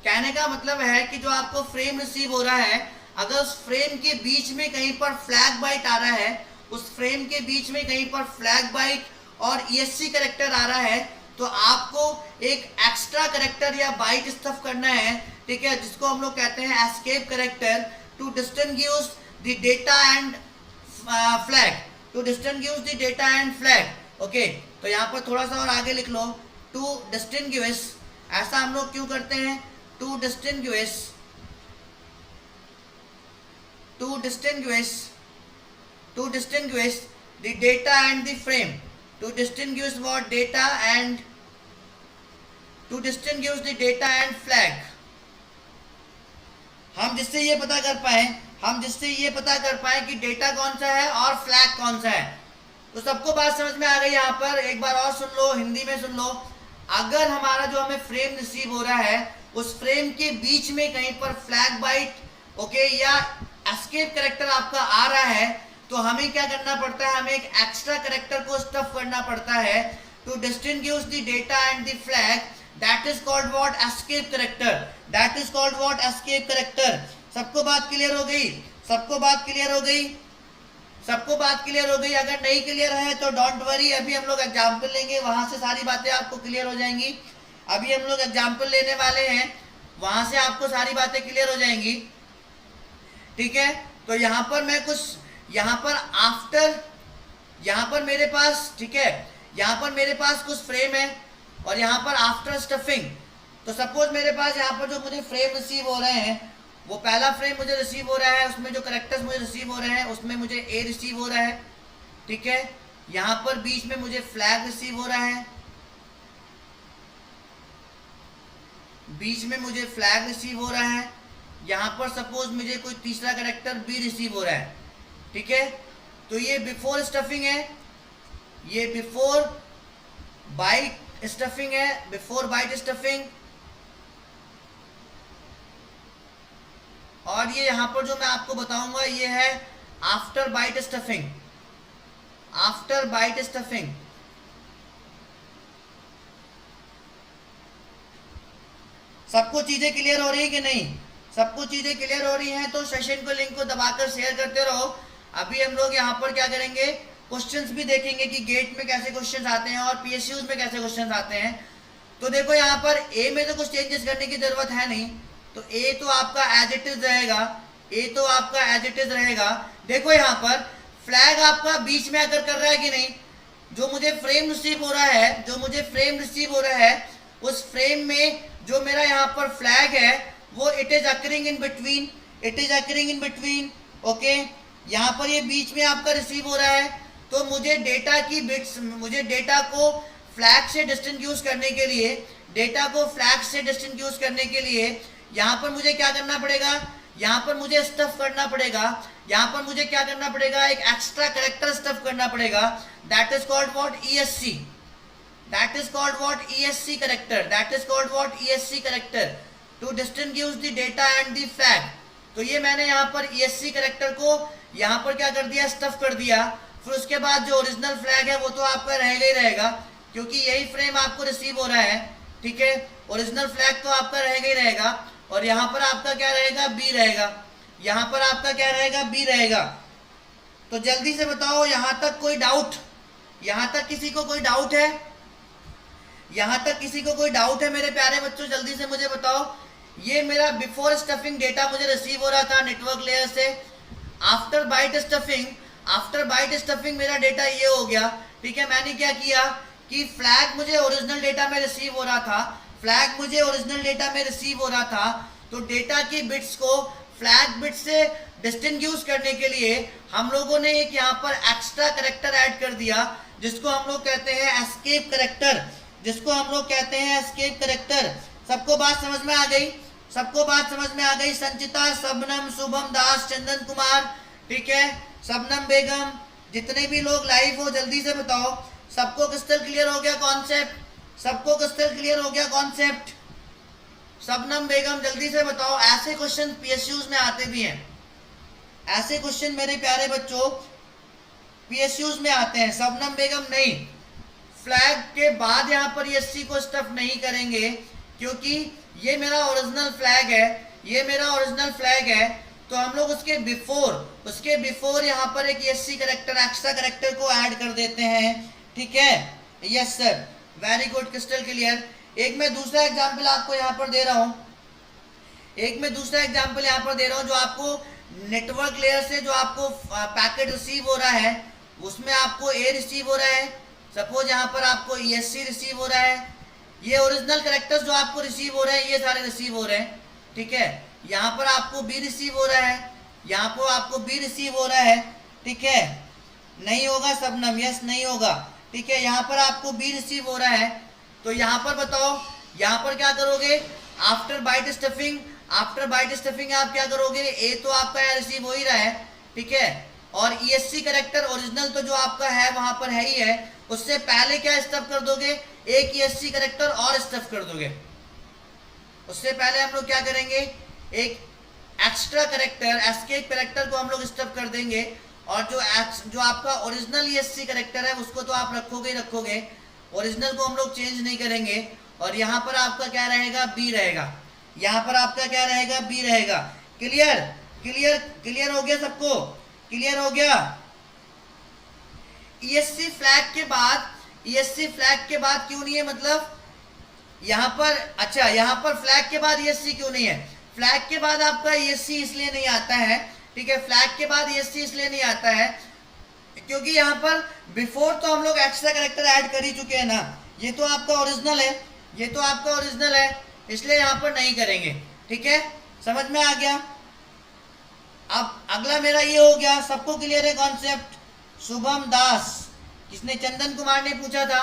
Speaker 1: कहने का मतलब है कि जो आपको फ्रेम रिसीव हो रहा है, अगर उस फ्रेम के बीच में कहीं पर फ्लैग बाइट आ रहा है, उस फ्रेम के बीच में कहीं पर फ्लैग बाइट और ESC करेक्टर आ रहा है, तो आपको एक एक्स्ट्रा करेक्टर या बाइट स्टफ करना है, ठीक है, जिसको हम लोग कहते हैं escape character, to distinguish the data and flag, to distinguish the data and flag okay. तो यहाँ पर थोड़ा सा और आगे लिख लो, टू डिस्टिंग्विश, ऐसा हम लोग क्यों करते हैं, to distinguish, to distinguish the data and the frame, to distinguish what, data and, to distinguish the data and flag, हम जिससे ये पता कर पाए कि डेटा कौन सा है और फ्लैग कौन सा है। तो सबको बात समझ में आ गई? यहाँ पर एक बार और सुन लो, हिंदी में सुन लो। अगर हमारा जो हमें फ्रेम रिसीव हो रहा है, उस फ्रेम के बीच में कहीं पर फ्लैग बाइट ओके या एस्केप करेक्टर आपका आ रहा है, तो हमें क्या करना पड़ता है, हमें एक एक्स्ट्रा करेक्टर को स्टफ करना पड़ता है, to distinguish the data and the flag, that is called what, escape character, that is called what, escape character. सबको बात क्लियर हो गई? सबको बात क्लियर हो गई? सबको बात क्लियर हो गई? अगर नहीं क्लियर है तो डोंट वरी, अभी हम लोग एग्जाम्पल लेंगे, वहां से सारी बातें आपको क्लियर हो जाएंगी। अभी हम लोग एग्जाम्पल लेने वाले हैं, वहां से आपको सारी बातें क्लियर हो जाएंगी, ठीक है। तो यहाँ पर मैं कुछ, यहाँ पर आफ्टर, यहाँ पर मेरे पास, ठीक है, यहाँ पर मेरे पास कुछ फ्रेम है और यहाँ पर आफ्टर स्टफिंग। तो सपोज मेरे पास यहाँ पर जो मुझे फ्रेम रिसीव हो रहे हैं, वो पहला फ्रेम मुझे रिसीव हो रहा है, उसमें जो करेक्टर्स मुझे रिसीव हो रहे हैं उसमें मुझे ए रिसीव हो रहा है, ठीक है। यहाँ पर बीच में मुझे फ्लैग रिसीव हो रहा है, बीच में मुझे फ्लैग रिसीव हो रहा है। यहाँ पर सपोज मुझे कोई तीसरा करेक्टर बी रिसीव हो रहा है, ठीक है। तो ये बिफोर स्टफिंग है, ये बिफोर बाइट स्टफिंग है, बिफोर बाइट स्टफिंग। और ये यहां पर जो मैं आपको बताऊंगा ये है after byte stuffing, after byte stuffing. सबको चीजें क्लियर हो रही है कि नहीं? सबको चीजें क्लियर हो रही हैं तो सेशन को, लिंक को दबाकर शेयर करते रहो। अभी हम लोग यहाँ पर क्या करेंगे, क्वेश्चंस भी देखेंगे कि गेट में कैसे क्वेश्चंस आते हैं और पीएसयूज में कैसे क्वेश्चंस आते हैं। तो देखो यहाँ पर ए में तो कुछ चेंजेस करने की जरूरत है नहीं, तो ए तो आपका एज इट इज रहेगा, ए तो आपका एज इट इज रहेगा। देखो यहाँ पर फ्लैग आपका बीच में आकर कर रहा है कि नहीं? जो मुझे फ्रेम रिसीव हो रहा है, जो मुझे फ्रेम रिसीव हो रहा है, उस फ्रेम में जो मेरा यहाँ पर फ्लैग है वो it is occurring in between, it is occurring in between, okay. यहाँ पर ये बीच में आपका रिसीव हो रहा है, तो मुझे डेटा की बिट्स, मुझे डेटा को फ्लैग से डिस्टिंग्विश करने के लिए, डेटा को फ्लैग से डिस्टिंग्विश करने के लिए यहाँ पर मुझे क्या करना पड़ेगा, यहाँ पर मुझे स्टफ करना पड़ेगा, यहाँ पर मुझे क्या करना पड़ेगा, एक एक्स्ट्रा कैरेक्टर स्टफ करना पड़ेगा, that is called what, ESC, that is called what, ESC character, that is called what, ESC character to distinguish the data and the flag। तो ये मैंने यहाँ पर ESC कैरेक्टर को यहाँ पर क्या कर दिया, स्टफ कर दिया। फिर उसके बाद जो ओरिजिनल फ्लैग है वो तो आपका रहेगा ही रहेगा, क्योंकि यही फ्रेम आपको रिसीव हो रहा है, ठीक है। ओरिजिनल फ्लैग तो आपका रहेगा ही रहेगा। और यहाँ पर आपका क्या रहेगा, बी रहेगा, यहाँ पर आपका क्या रहेगा, बी रहेगा। तो जल्दी से बताओ यहाँ तक कोई डाउट, यहाँ तक किसी को कोई डाउट है? यहां तक किसी को कोई डाउट है मेरे प्यारे बच्चों? जल्दी से मुझे बताओ। ये मेरा बिफोर स्टफिंग डेटा मुझे रिसीव हो रहा था नेटवर्क लेयर से, after byte stuffing, after byte stuffing मेरा डेटा ये हो गया, ठीक है। मैंने क्या किया कि फ्लैग मुझे ओरिजिनल डेटा में रिसीव हो रहा था, फ्लैग मुझे ओरिजिनल डेटा में रिसीव हो रहा था, तो डेटा की बिट्स को फ्लैग बिट से डिस्टिंग्विश करने के लिए हम लोगों ने एक यहाँ पर एक्स्ट्रा कैरेक्टर ऐड कर दिया, जिसको हम लोग कहते हैं एस्केप कैरेक्टर, जिसको हम लोग कहते हैं एस्केप कैरेक्टर। सबको बात समझ में आ गई? सबको बात समझ में आ गई? संचिता, सबनम, शुभम दास, चंदन कुमार, ठीक है, सबनम बेगम, जितने भी लोग लाइव हो जल्दी से बताओ। सबको क्रिस्टल क्लियर हो गया कॉन्सेप्ट? सबको क्रिस्टल क्लियर हो गया कॉन्सेप्ट? सबनम बेगम जल्दी से बताओ। ऐसे क्वेश्चन पीएसयूज में आते भी हैं, ऐसे क्वेश्चन मेरे प्यारे बच्चों पीएसयूज में आते हैं। सबनम बेगम नहीं, फ्लैग के बाद यहाँ पर ESC को स्टफ नहीं करेंगे, क्योंकि ये मेरा ओरिजिनल फ्लैग है, ये मेरा ओरिजिनल फ्लैग है। तो हम लोग उसके बिफोर यहाँ पर एक ESC कैरेक्टर, एक्स्ट्रा कैरेक्टर को ऐड कर देते हैं, ठीक है। Yes sir, very good, crystal clear. एक मैं दूसरा एग्जाम्पल आपको यहाँ पर दे रहा हूँ, एक मैं दूसरा एग्जाम्पल यहाँ पर दे रहा हूँ, जो आपको नेटवर्क लेयर से जो आपको पैकेट रिसीव हो रहा है, उसमें आपको ए रिसीव हो रहा है। सपोज यहाँ पर आपको ESC रिसीव हो रहा है, ये ओरिजिनल कैरेक्टर्स जो आपको रिसीव हो रहे हैं ये सारे रिसीव हो रहे हैं, ठीक है। यहाँ पर आपको बी रिसीव हो रहा है, यहाँ पर आपको बी रिसीव हो रहा है, ठीक है। नहीं होगा सबनम, यस नहीं होगा, ठीक है। यहाँ पर आपको बी रिसीव हो रहा है, तो यहाँ पर बताओ, यहाँ पर क्या करोगे, after byte stuffing, after byte stuffing आप क्या करोगे, ए तो आपका यहाँ रिसीव हो ही रहा है, ठीक है। और ESC कैरेक्टर ओरिजिनल तो जो आपका है वहां पर है ही है, उससे पहले क्या स्टफ कर दोगे, एक ESC कैरेक्टर और स्टफ कर दोगे। उससे पहले हम लोग क्या करेंगे, एक एक्स्ट्रा कैरेक्टर, एस्केप कैरेक्टर को हम लोग स्टफ कर देंगे, और जो आपका ओरिजिनल ESC कैरेक्टर है उसको तो आप रखोगे ही रखोगे, ओरिजिनल को हम लोग चेंज नहीं करेंगे। और यहाँ पर आपका क्या रहेगा, बी रहेगा, यहाँ पर आपका क्या रहेगा, बी रहेगा। क्लियर क्लियर क्लियर हो गया सबको? क्लियर हो गया? ESC फ्लैग के बाद, ESC फ्लैग के बाद क्यों नहीं है, मतलब यहाँ पर, अच्छा यहाँ पर फ्लैग के बाद ESC क्यों नहीं है? फ्लैग के बाद आपका ESC इसलिए नहीं आता है, ठीक है, फ्लैग के बाद ESC इसलिए नहीं आता है क्योंकि यहाँ पर बिफोर तो हम लोग एक्स्ट्रा कैरेक्टर ऐड कर ही चुके हैं ना, ये तो आपका ओरिजिनल है, ये तो आपका ओरिजिनल है, इसलिए यहाँ पर नहीं करेंगे, ठीक है, समझ में आ गया। अब अगला मेरा ये हो गया, सबको क्लियर है कॉन्सेप्ट? शुभम दास, किसने, चंदन कुमार ने पूछा था।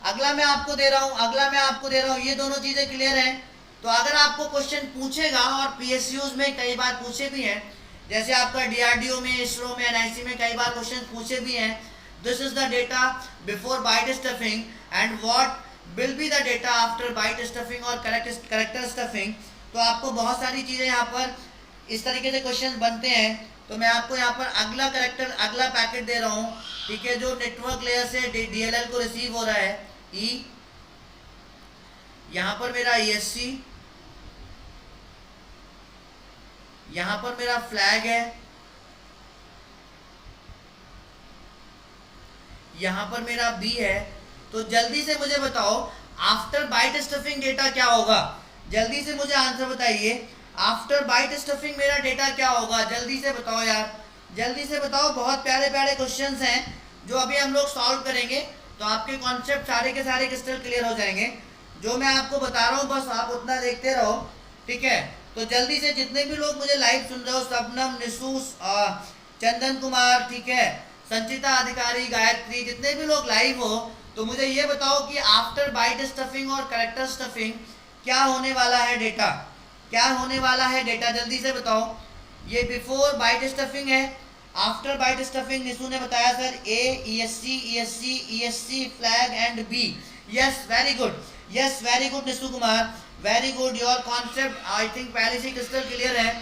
Speaker 1: अगला मैं आपको दे रहा हूँ, ये दोनों चीजें क्लियर हैं। तो अगर आपको क्वेश्चन पूछेगा, और PSUs में कई बार पूछे भी हैं, जैसे आपका DRDO में, इसरो में, NIC में कई बार क्वेश्चन पूछे भी हैं, this is the data before byte stuffing and what will be the data after byte stuffing और करेक्टर स्टफिंग। तो आपको बहुत सारी चीजें यहाँ पर इस तरीके से क्वेश्चन बनते हैं। तो मैं आपको यहाँ पर अगला पैकेट दे रहा हूँ, ठीक है, जो नेटवर्क लेयर से DLL को रिसीव हो रहा है, E, यहाँ पर मेरा ESC, यहाँ पर मेरा फ्लैग है, यहाँ पर मेरा B है। तो जल्दी से मुझे बताओ आफ्टर बाइट स्टफिंग डेटा क्या होगा, जल्दी से मुझे आंसर बताइए, आफ्टर बाइट स्टफिंग मेरा डेटा क्या होगा, जल्दी से बताओ यार, जल्दी से बताओ। बहुत प्यारे प्यारे क्वेश्चंस हैं जो अभी हम लोग सॉल्व करेंगे, तो आपके कॉन्सेप्ट सारे के सारे क्रिस्टल क्लियर हो जाएंगे। जो मैं आपको बता रहा हूँ बस आप उतना देखते रहो, ठीक है। तो जल्दी से जितने भी लोग मुझे लाइव सुन रहे हो, शबनम, निशु, चंदन कुमार, ठीक है, संचिता अधिकारी, गायत्री, जितने भी लोग लाइव हो, तो मुझे ये बताओ कि आफ्टर बाइट स्टफिंग और करेक्टर स्टफिंग क्या होने वाला है डेटा, क्या होने वाला है डेटा, जल्दी से बताओ। ये बिफोर बाइट स्टफिंग है, आफ्टर बाइट स्टफिंग निशु ने बताया sir A, ESC, flag and B। Yes very good, yes very good Nishu Kumar, very good, your concept I think पहले से क्रिस्टल क्लियर है।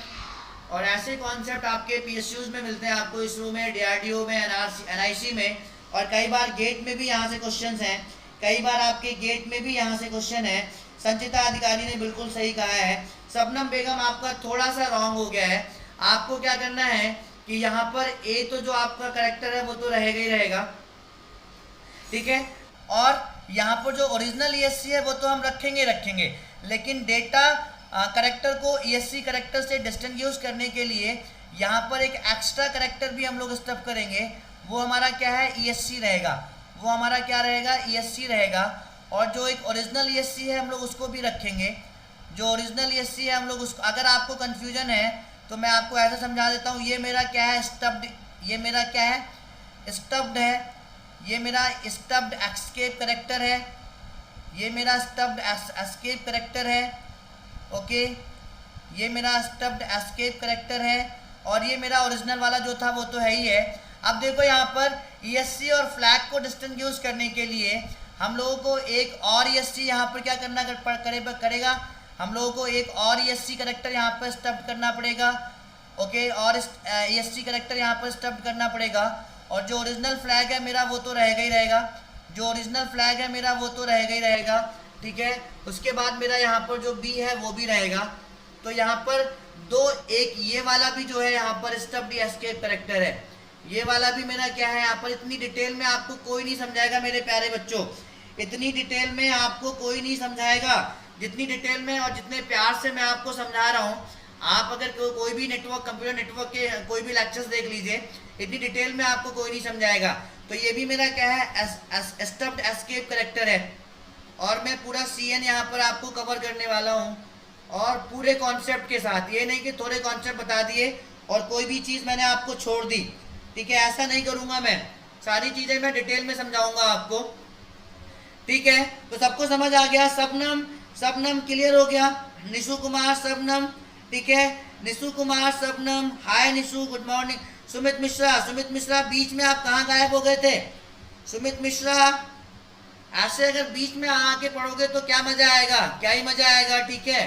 Speaker 1: और ऐसे कॉन्सेप्ट आपके PSUs में मिलते हैं, आपको इसरो में, DRDO में, NIC में, और कई बार गेट में भी यहाँ से क्वेश्चंस हैं, कई बार आपके गेट में भी यहाँ से क्वेश्चन है। संचिता अधिकारी ने बिल्कुल सही कहा है। शबनम बेगम आपका थोड़ा सा रॉन्ग हो गया है, आपको क्या करना है कि यहाँ पर A तो जो आपका करेक्टर है वो तो रहेगा ही रहेगा, ठीक है, और यहाँ पर जो ओरिजिनल ESC है वो तो हम रखेंगे, लेकिन डेटा करेक्टर को ESC करेक्टर से डिस्टिंग्विश करने के लिए यहाँ पर एक एक्स्ट्रा करेक्टर भी हम लोग स्टफ करेंगे, वो हमारा क्या है, ESC रहेगा, वो हमारा क्या रहेगा, ESC रहेगा। और जो एक ओरिजिनल ESC है हम लोग उसको भी रखेंगे, जो ओरिजिनल ESC है हम लोग उसको, अगर आपको कन्फ्यूजन है तो मैं आपको ऐसे समझा देता हूँ। ये मेरा क्या है, स्टफ्ड, ये मेरा क्या है, स्टफ्ड है, ये मेरा स्टफ्ड एस्केप करेक्टर है, ये मेरा स्टफ्ड एस्केप करेक्टर है, ओके, ये मेरा स्टफ्ड एस्केप करेक्टर है, और ये मेरा ओरिजिनल वाला जो था वो तो है ही है। अब देखो यहाँ पर ESC और फ्लैग को डिस्टिंग्विश करने के लिए हम लोगों को एक और ESC यहाँ पर क्या करना करेगा, हम लोगों को एक और ESC करेक्टर यहाँ पर स्टफ्ड करना पड़ेगा, ओके, और ESC करेक्टर यहाँ पर स्टफ्ड करना पड़ेगा। और जो ओरिजिनल फ्लैग है मेरा वो तो रहेगा ही रहेगा, जो ओरिजिनल फ्लैग है मेरा वो तो रहेगा ही रहेगा, ठीक है। उसके बाद मेरा यहाँ पर जो B है वो भी रहेगा। तो यहाँ पर दो, एक ये वाला भी जो है यहाँ पर स्टफ्ड एस्केप करेक्टर है, ये वाला भी मेरा क्या है यहाँ पर। इतनी डिटेल में आपको कोई नहीं समझाएगा मेरे प्यारे बच्चों, इतनी डिटेल में आपको कोई नहीं समझाएगा, जितनी डिटेल में और जितने प्यार से मैं आपको समझा रहा हूँ। आप अगर कोई भी नेटवर्क, कंप्यूटर नेटवर्क के कोई भी लेक्चर्स देख लीजिए, इतनी डिटेल में आपको कोई नहीं समझाएगा। तो ये भी मेरा क्या है, स्टफ्ड एस्केप करेक्टर है, और मैं पूरा CN यहाँ पर आपको कवर करने वाला हूँ, और पूरे कॉन्सेप्ट के साथ। ये नहीं कि थोड़े कॉन्सेप्ट बता दिए और कोई भी चीज़ मैंने आपको छोड़ दी, ठीक है, ऐसा नहीं करूँगा मैं, सारी चीज़ें मैं डिटेल में समझाऊंगा आपको, ठीक है। तो सबको समझ आ गया, शबनम क्लियर हो गया, निशु कुमार, शबनम, ठीक है, निशु कुमार, शबनम, हाय निशु, गुड मॉर्निंग। सुमित मिश्रा बीच में आप कहाँ गायब हो गए थे? सुमित मिश्रा, ऐसे अगर बीच में आके पढ़ोगे तो क्या मजा आएगा, क्या ही मजा आएगा, ठीक है।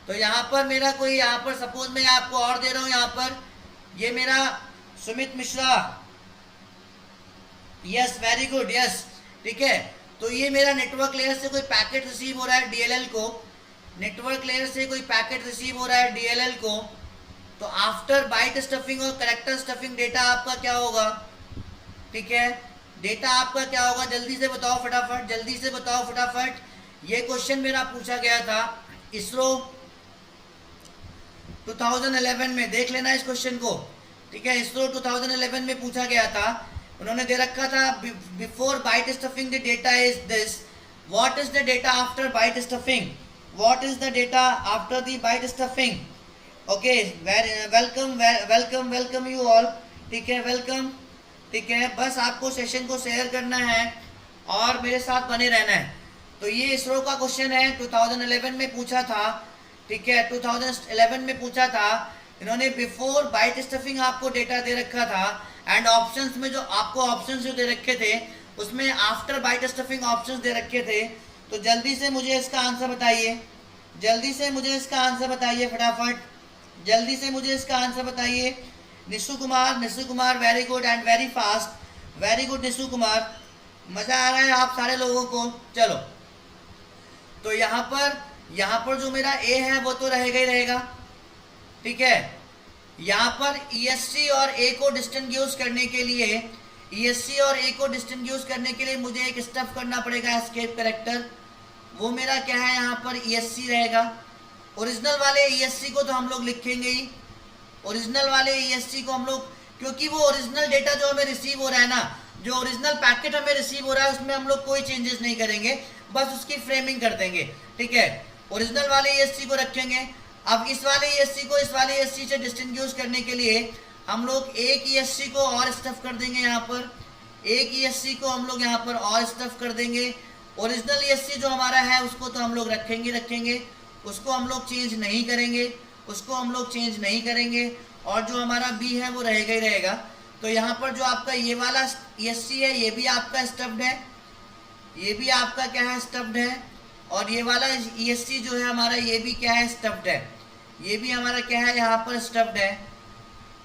Speaker 1: तो यहाँ पर मेरा कोई, यहाँ पर सपोज मैं आपको और दे रहा हूँ, यहाँ पर ये मेरा Sumit Mishra, yes very good, yes, ठीक है। तो ये मेरा नेटवर्क लेयर से कोई पैकेट रिसीव हो रहा है DLL को, नेटवर्क लेयर से कोई पैकेट रिसीव हो रहा है DLL को। तो आफ्टर बाइट स्टफिंग और करेक्टर स्टफिंग डेटा आपका क्या होगा, ठीक है, डेटा आपका क्या होगा, जल्दी से बताओ फटाफट, जल्दी से बताओ फटाफट। ये क्वेश्चन मेरा पूछा गया था इसरो 2011 में, देख लेना इस क्वेश्चन को, ठीक है। इसरो 2011 में पूछा गया था, उन्होंने दे रखा था before byte stuffing the data is this, what is the data after byte stuffing, what is the data after the byte stuffing. Okay, welcome welcome welcome you all, ठीक है, वेलकम, ठीक है। बस आपको सेशन को शेयर करना है और मेरे साथ बने रहना है। तो ये इसरो का क्वेश्चन है, 2011 में पूछा था, ठीक है, 2011 में पूछा था इन्होंने। बिफोर बाइट स्टफिंग आपको डेटा दे रखा था, एंड ऑप्शंस में जो आपको ऑप्शंस जो दे रखे थे उसमें आफ्टर बाइट स्टफिंग ऑप्शंस दे रखे थे। तो जल्दी से मुझे इसका आंसर बताइए, जल्दी से मुझे इसका आंसर बताइए फटाफट, जल्दी से मुझे इसका आंसर बताइए। Nishu Kumar very good and very fast, very good Nishu Kumar, मजा आ रहा है आप सारे लोगों को। चलो, तो यहाँ पर जो मेरा ए है वो तो रहेगा ही रहेगा, ठीक है। यहाँ पर ESC और A को डिस्टिंग्विश करने के लिए, ESC और A को डिस्टिंग्विश करने के लिए मुझे एक स्टफ करना पड़ेगा, एस्केप कैरेक्टर। वो मेरा क्या है, यहाँ पर ESC रहेगा। ओरिजिनल वाले ESC को तो हम लोग लिखेंगे ही, ओरिजिनल वाले ESC को हम लोग, क्योंकि वो ओरिजिनल डेटा जो हमें रिसीव हो रहा है ना, जो ओरिजिनल पैकेट हमें रिसीव हो रहा है उसमें हम लोग कोई चेंजेस नहीं करेंगे, बस उसकी फ्रेमिंग कर देंगे, ठीक है। ओरिजिनल वाले ESC को रखेंगे। अब इस वाले ESC को इस वाले ESC से डिस्टिंग्विश करने के लिए हम लोग एक ESC को और स्टफ कर देंगे, यहाँ पर एक ESC को हम लोग यहाँ पर और स्टफ कर देंगे। ओरिजिनल ESC जो हमारा है उसको तो हम लोग रखेंगे, उसको हम लोग चेंज नहीं करेंगे, उसको हम लोग चेंज नहीं करेंगे, और जो हमारा B है वो रहेगा ही रहेगा। तो यहाँ पर जो आपका ये वाला ESC है ये भी आपका स्टफ्ड है, ये भी आपका क्या है, स्टफ्ड है। और ये वाला ESC जो है हमारा ये भी क्या है, स्टफ्ड है, ये भी हमारा क्या है, यहाँ पर स्टफ्ड है।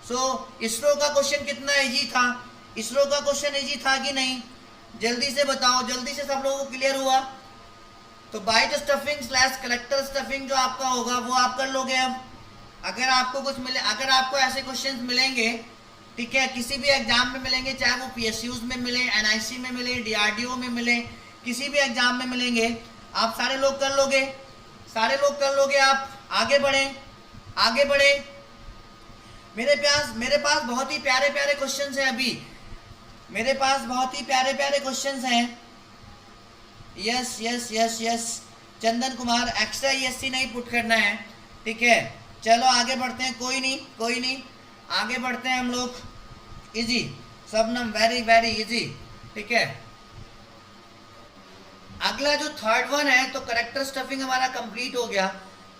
Speaker 1: सो इसरो का क्वेश्चन कितना इजी था, इसरो का क्वेश्चन इजी था कि नहीं, जल्दी से बताओ, जल्दी से सब लोगों को क्लियर हुआ। तो byte stuffing slash character stuffing जो आपका होगा वो आप कर लोगे। अब अगर आपको कुछ मिले, अगर आपको ऐसे क्वेश्चंस मिलेंगे, ठीक है, किसी भी एग्जाम में मिलेंगे, चाहे वो PSUs में मिले, NIC में मिले, DRDO में मिले, किसी भी एग्जाम में मिलेंगे, आप सारे लोग कर लोगे, सारे लोग कर लोगे। आप आगे बढ़ें, आगे बढ़े। मेरे पास बहुत ही प्यारे प्यारे क्वेश्चंस हैं, अभी मेरे पास बहुत ही प्यारे प्यारे क्वेश्चंस हैं। Yes yes yes yes, Chandan Kumar, extra ESC नहीं पुट करना है, ठीक है। चलो आगे बढ़ते हैं, कोई नहीं कोई नहीं, आगे बढ़ते हैं हम लोग। इजी सबनम, वेरी वेरी इजी, ठीक है। अगला जो थर्ड वन है, तो करेक्टर स्टफिंग हमारा कंप्लीट हो गया।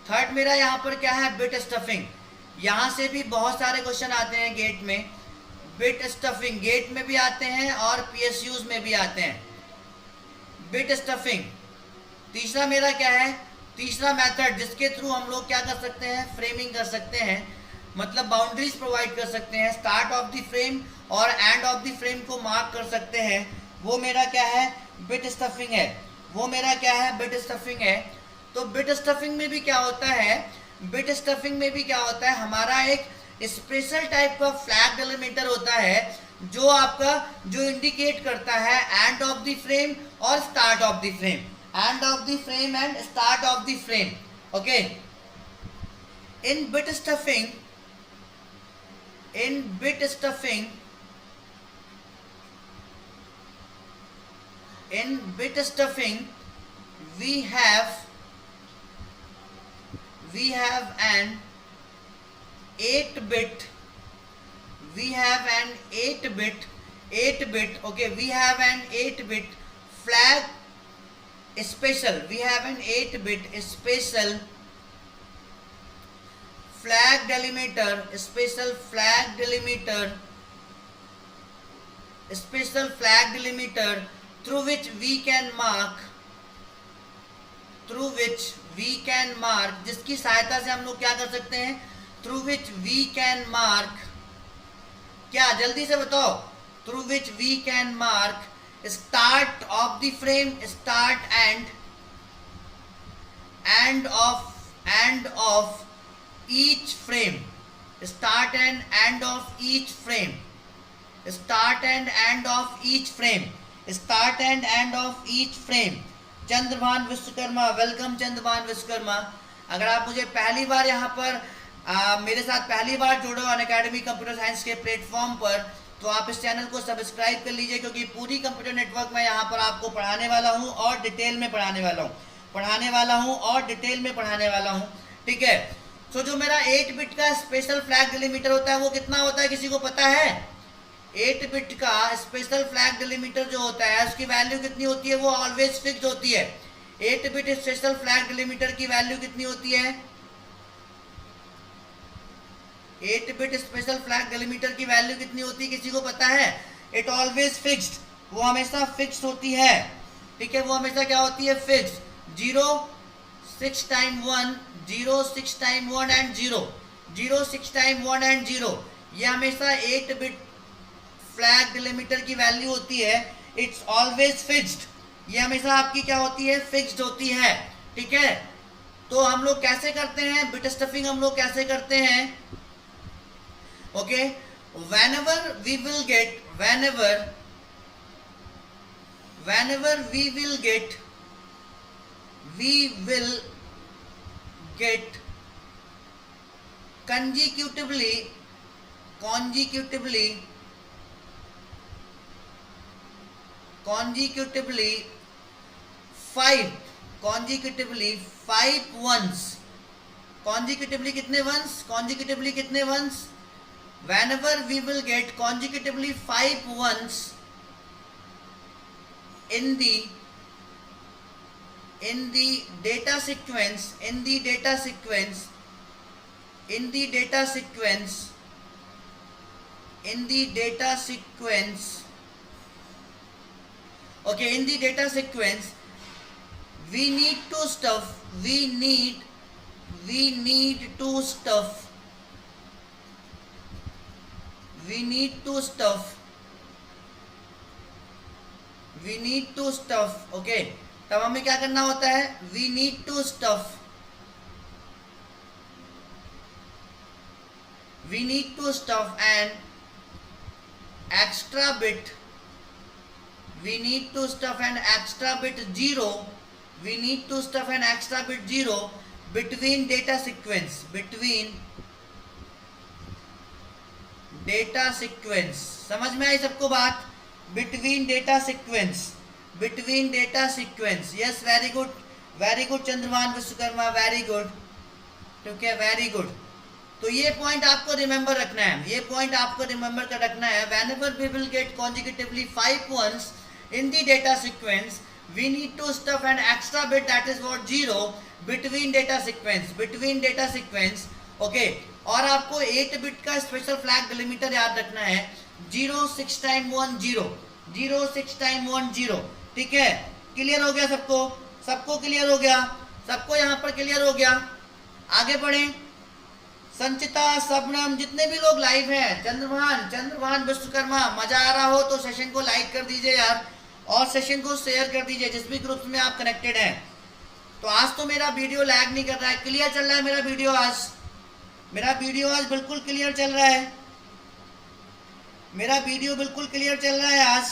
Speaker 1: थर्ड मेरा यहाँ पर क्या है, बिट स्टफिंग। यहाँ से भी बहुत सारे क्वेश्चन आते हैं गेट में, बिट स्टफिंग गेट में भी आते हैं और PSUs में भी आते हैं। बिट स्टफिंग तीसरा मेरा क्या है, तीसरा मेथड जिसके थ्रू हम लोग क्या कर सकते हैं, फ्रेमिंग कर सकते हैं, मतलब बाउंड्रीज प्रोवाइड कर सकते हैं, स्टार्ट ऑफ द फ्रेम और एंड ऑफ द फ्रेम को मार्क कर सकते हैं। वो मेरा क्या है, बिट स्टफिंग है, वो मेरा क्या है, बिट स्टफिंग है। तो बिट स्टफिंग में भी क्या होता है, बिट स्टफिंग में भी क्या होता है, हमारा एक स्पेशल टाइप का फ्लैग डेलिमीटर होता है जो आपका जो इंडिकेट करता है एंड ऑफ द फ्रेम और start of the frame, and of the frame and start of the frame. Okay, in bit stuffing, in bit stuffing, in bit stuffing we have an 8-bit, we have an 8-bit, okay, we have an 8-bit flag special, we have an 8-bit special flag delimiter, special flag delimiter, special flag delimiter through which we can mark, through which we can mark, जिसकी सहायता से हम लोग क्या कर सकते हैं, through which we can mark, क्या जल्दी से बताओ, through which we can mark start of the frame, start and of each frame, start and end of each frame, start and end of each frame, start and end of each frame. Chandrabhan Vishwakarma, welcome Chandrabhan Vishwakarma. अगर आप मुझे पहली बार यहाँ पर मेरे साथ पहली बार जुड़े हो अनअकैडमी कंप्यूटर साइंस के प्लेटफॉर्म पर, तो आप इस चैनल को सब्सक्राइब कर लीजिए, क्योंकि पूरी कंप्यूटर नेटवर्क में यहाँ पर आपको पढ़ाने वाला हूँ और डिटेल में पढ़ाने वाला हूँ, ठीक है। तो जो मेरा 8 बिट का स्पेशल फ्लैग डिलीमीटर होता है वो कितना होता है, किसी को पता है? 8 बिट का स्पेशल फ्लैग डिलीमीटर जो होता है उसकी वैल्यू कितनी होती है? वो ऑलवेज फिक्स्ड होती है। 8 बिट स्पेशल फ्लैग डिलीमीटर की वैल्यू कितनी होती है? 8 बिट स्पेशल फ्लैग डिलीमीटर की वैल्यू कितनी होती है, किसी को पता है? इट ऑलवेज फिक्स्ड, वो हमेशा फिक्स्ड होती है, ठीक है। वो हमेशा क्या होती है? Fixed. 0 6 time 1, 0 6 time 1 and 0, 0 6 time 1 and 0, ये हमेशा 8 बिट फ्लैग डिलीमीटर की वैल्यू होती है। इट्स ऑलवेज फिक्स्ड, ये हमेशा आपकी क्या होती है? फिक्स्ड होती है, ठीक है। तो हम लोग कैसे करते हैं बिट स्टफिंग? हम लोग कैसे करते हैं? Okay, whenever we will get consecutively 5 ones, consecutively कितने ones? consecutively कितने ones? Whenever we will get consecutively 5 ones in the data sequence, okay, in the data sequence, we need to stuff okay. तब हमें क्या करना होता है? we need to stuff an extra bit, 0 between data sequence, समझ में आई सबको बात? between data sequence, yes, very good Chandrabhan Vishwakarma, very good, ठीक है, very good। तो ये पॉइंट आपको रिमेंबर रखना है, whenever we will get consecutively 5 ones in the data sequence, we need to stuff an extra bit, that is what 0 between data sequence, okay। और आपको 8 bit का स्पेशल फ्लैग डिलीमीटर याद रखना है, 0 6 टाइम 1 0, 0 6 टाइम 1 0, ठीक है। क्लियर हो गया सबको क्लियर हो गया? सबको यहाँ पर क्लियर हो गया? आगे बढ़े। संचिता, सबनम, जितने भी लोग लाइव हैं, चंद्रभान विश्वकर्मा, मजा आ रहा हो तो सेशन को लाइक कर दीजिए यार, और सेशन को शेयर कर दीजिए जिस भी ग्रुप में आप कनेक्टेड हैं। तो आज तो मेरा वीडियो लैग नहीं कर रहा है, क्लियर चल रहा है मेरा वीडियो आज बिल्कुल क्लियर चल रहा है, आज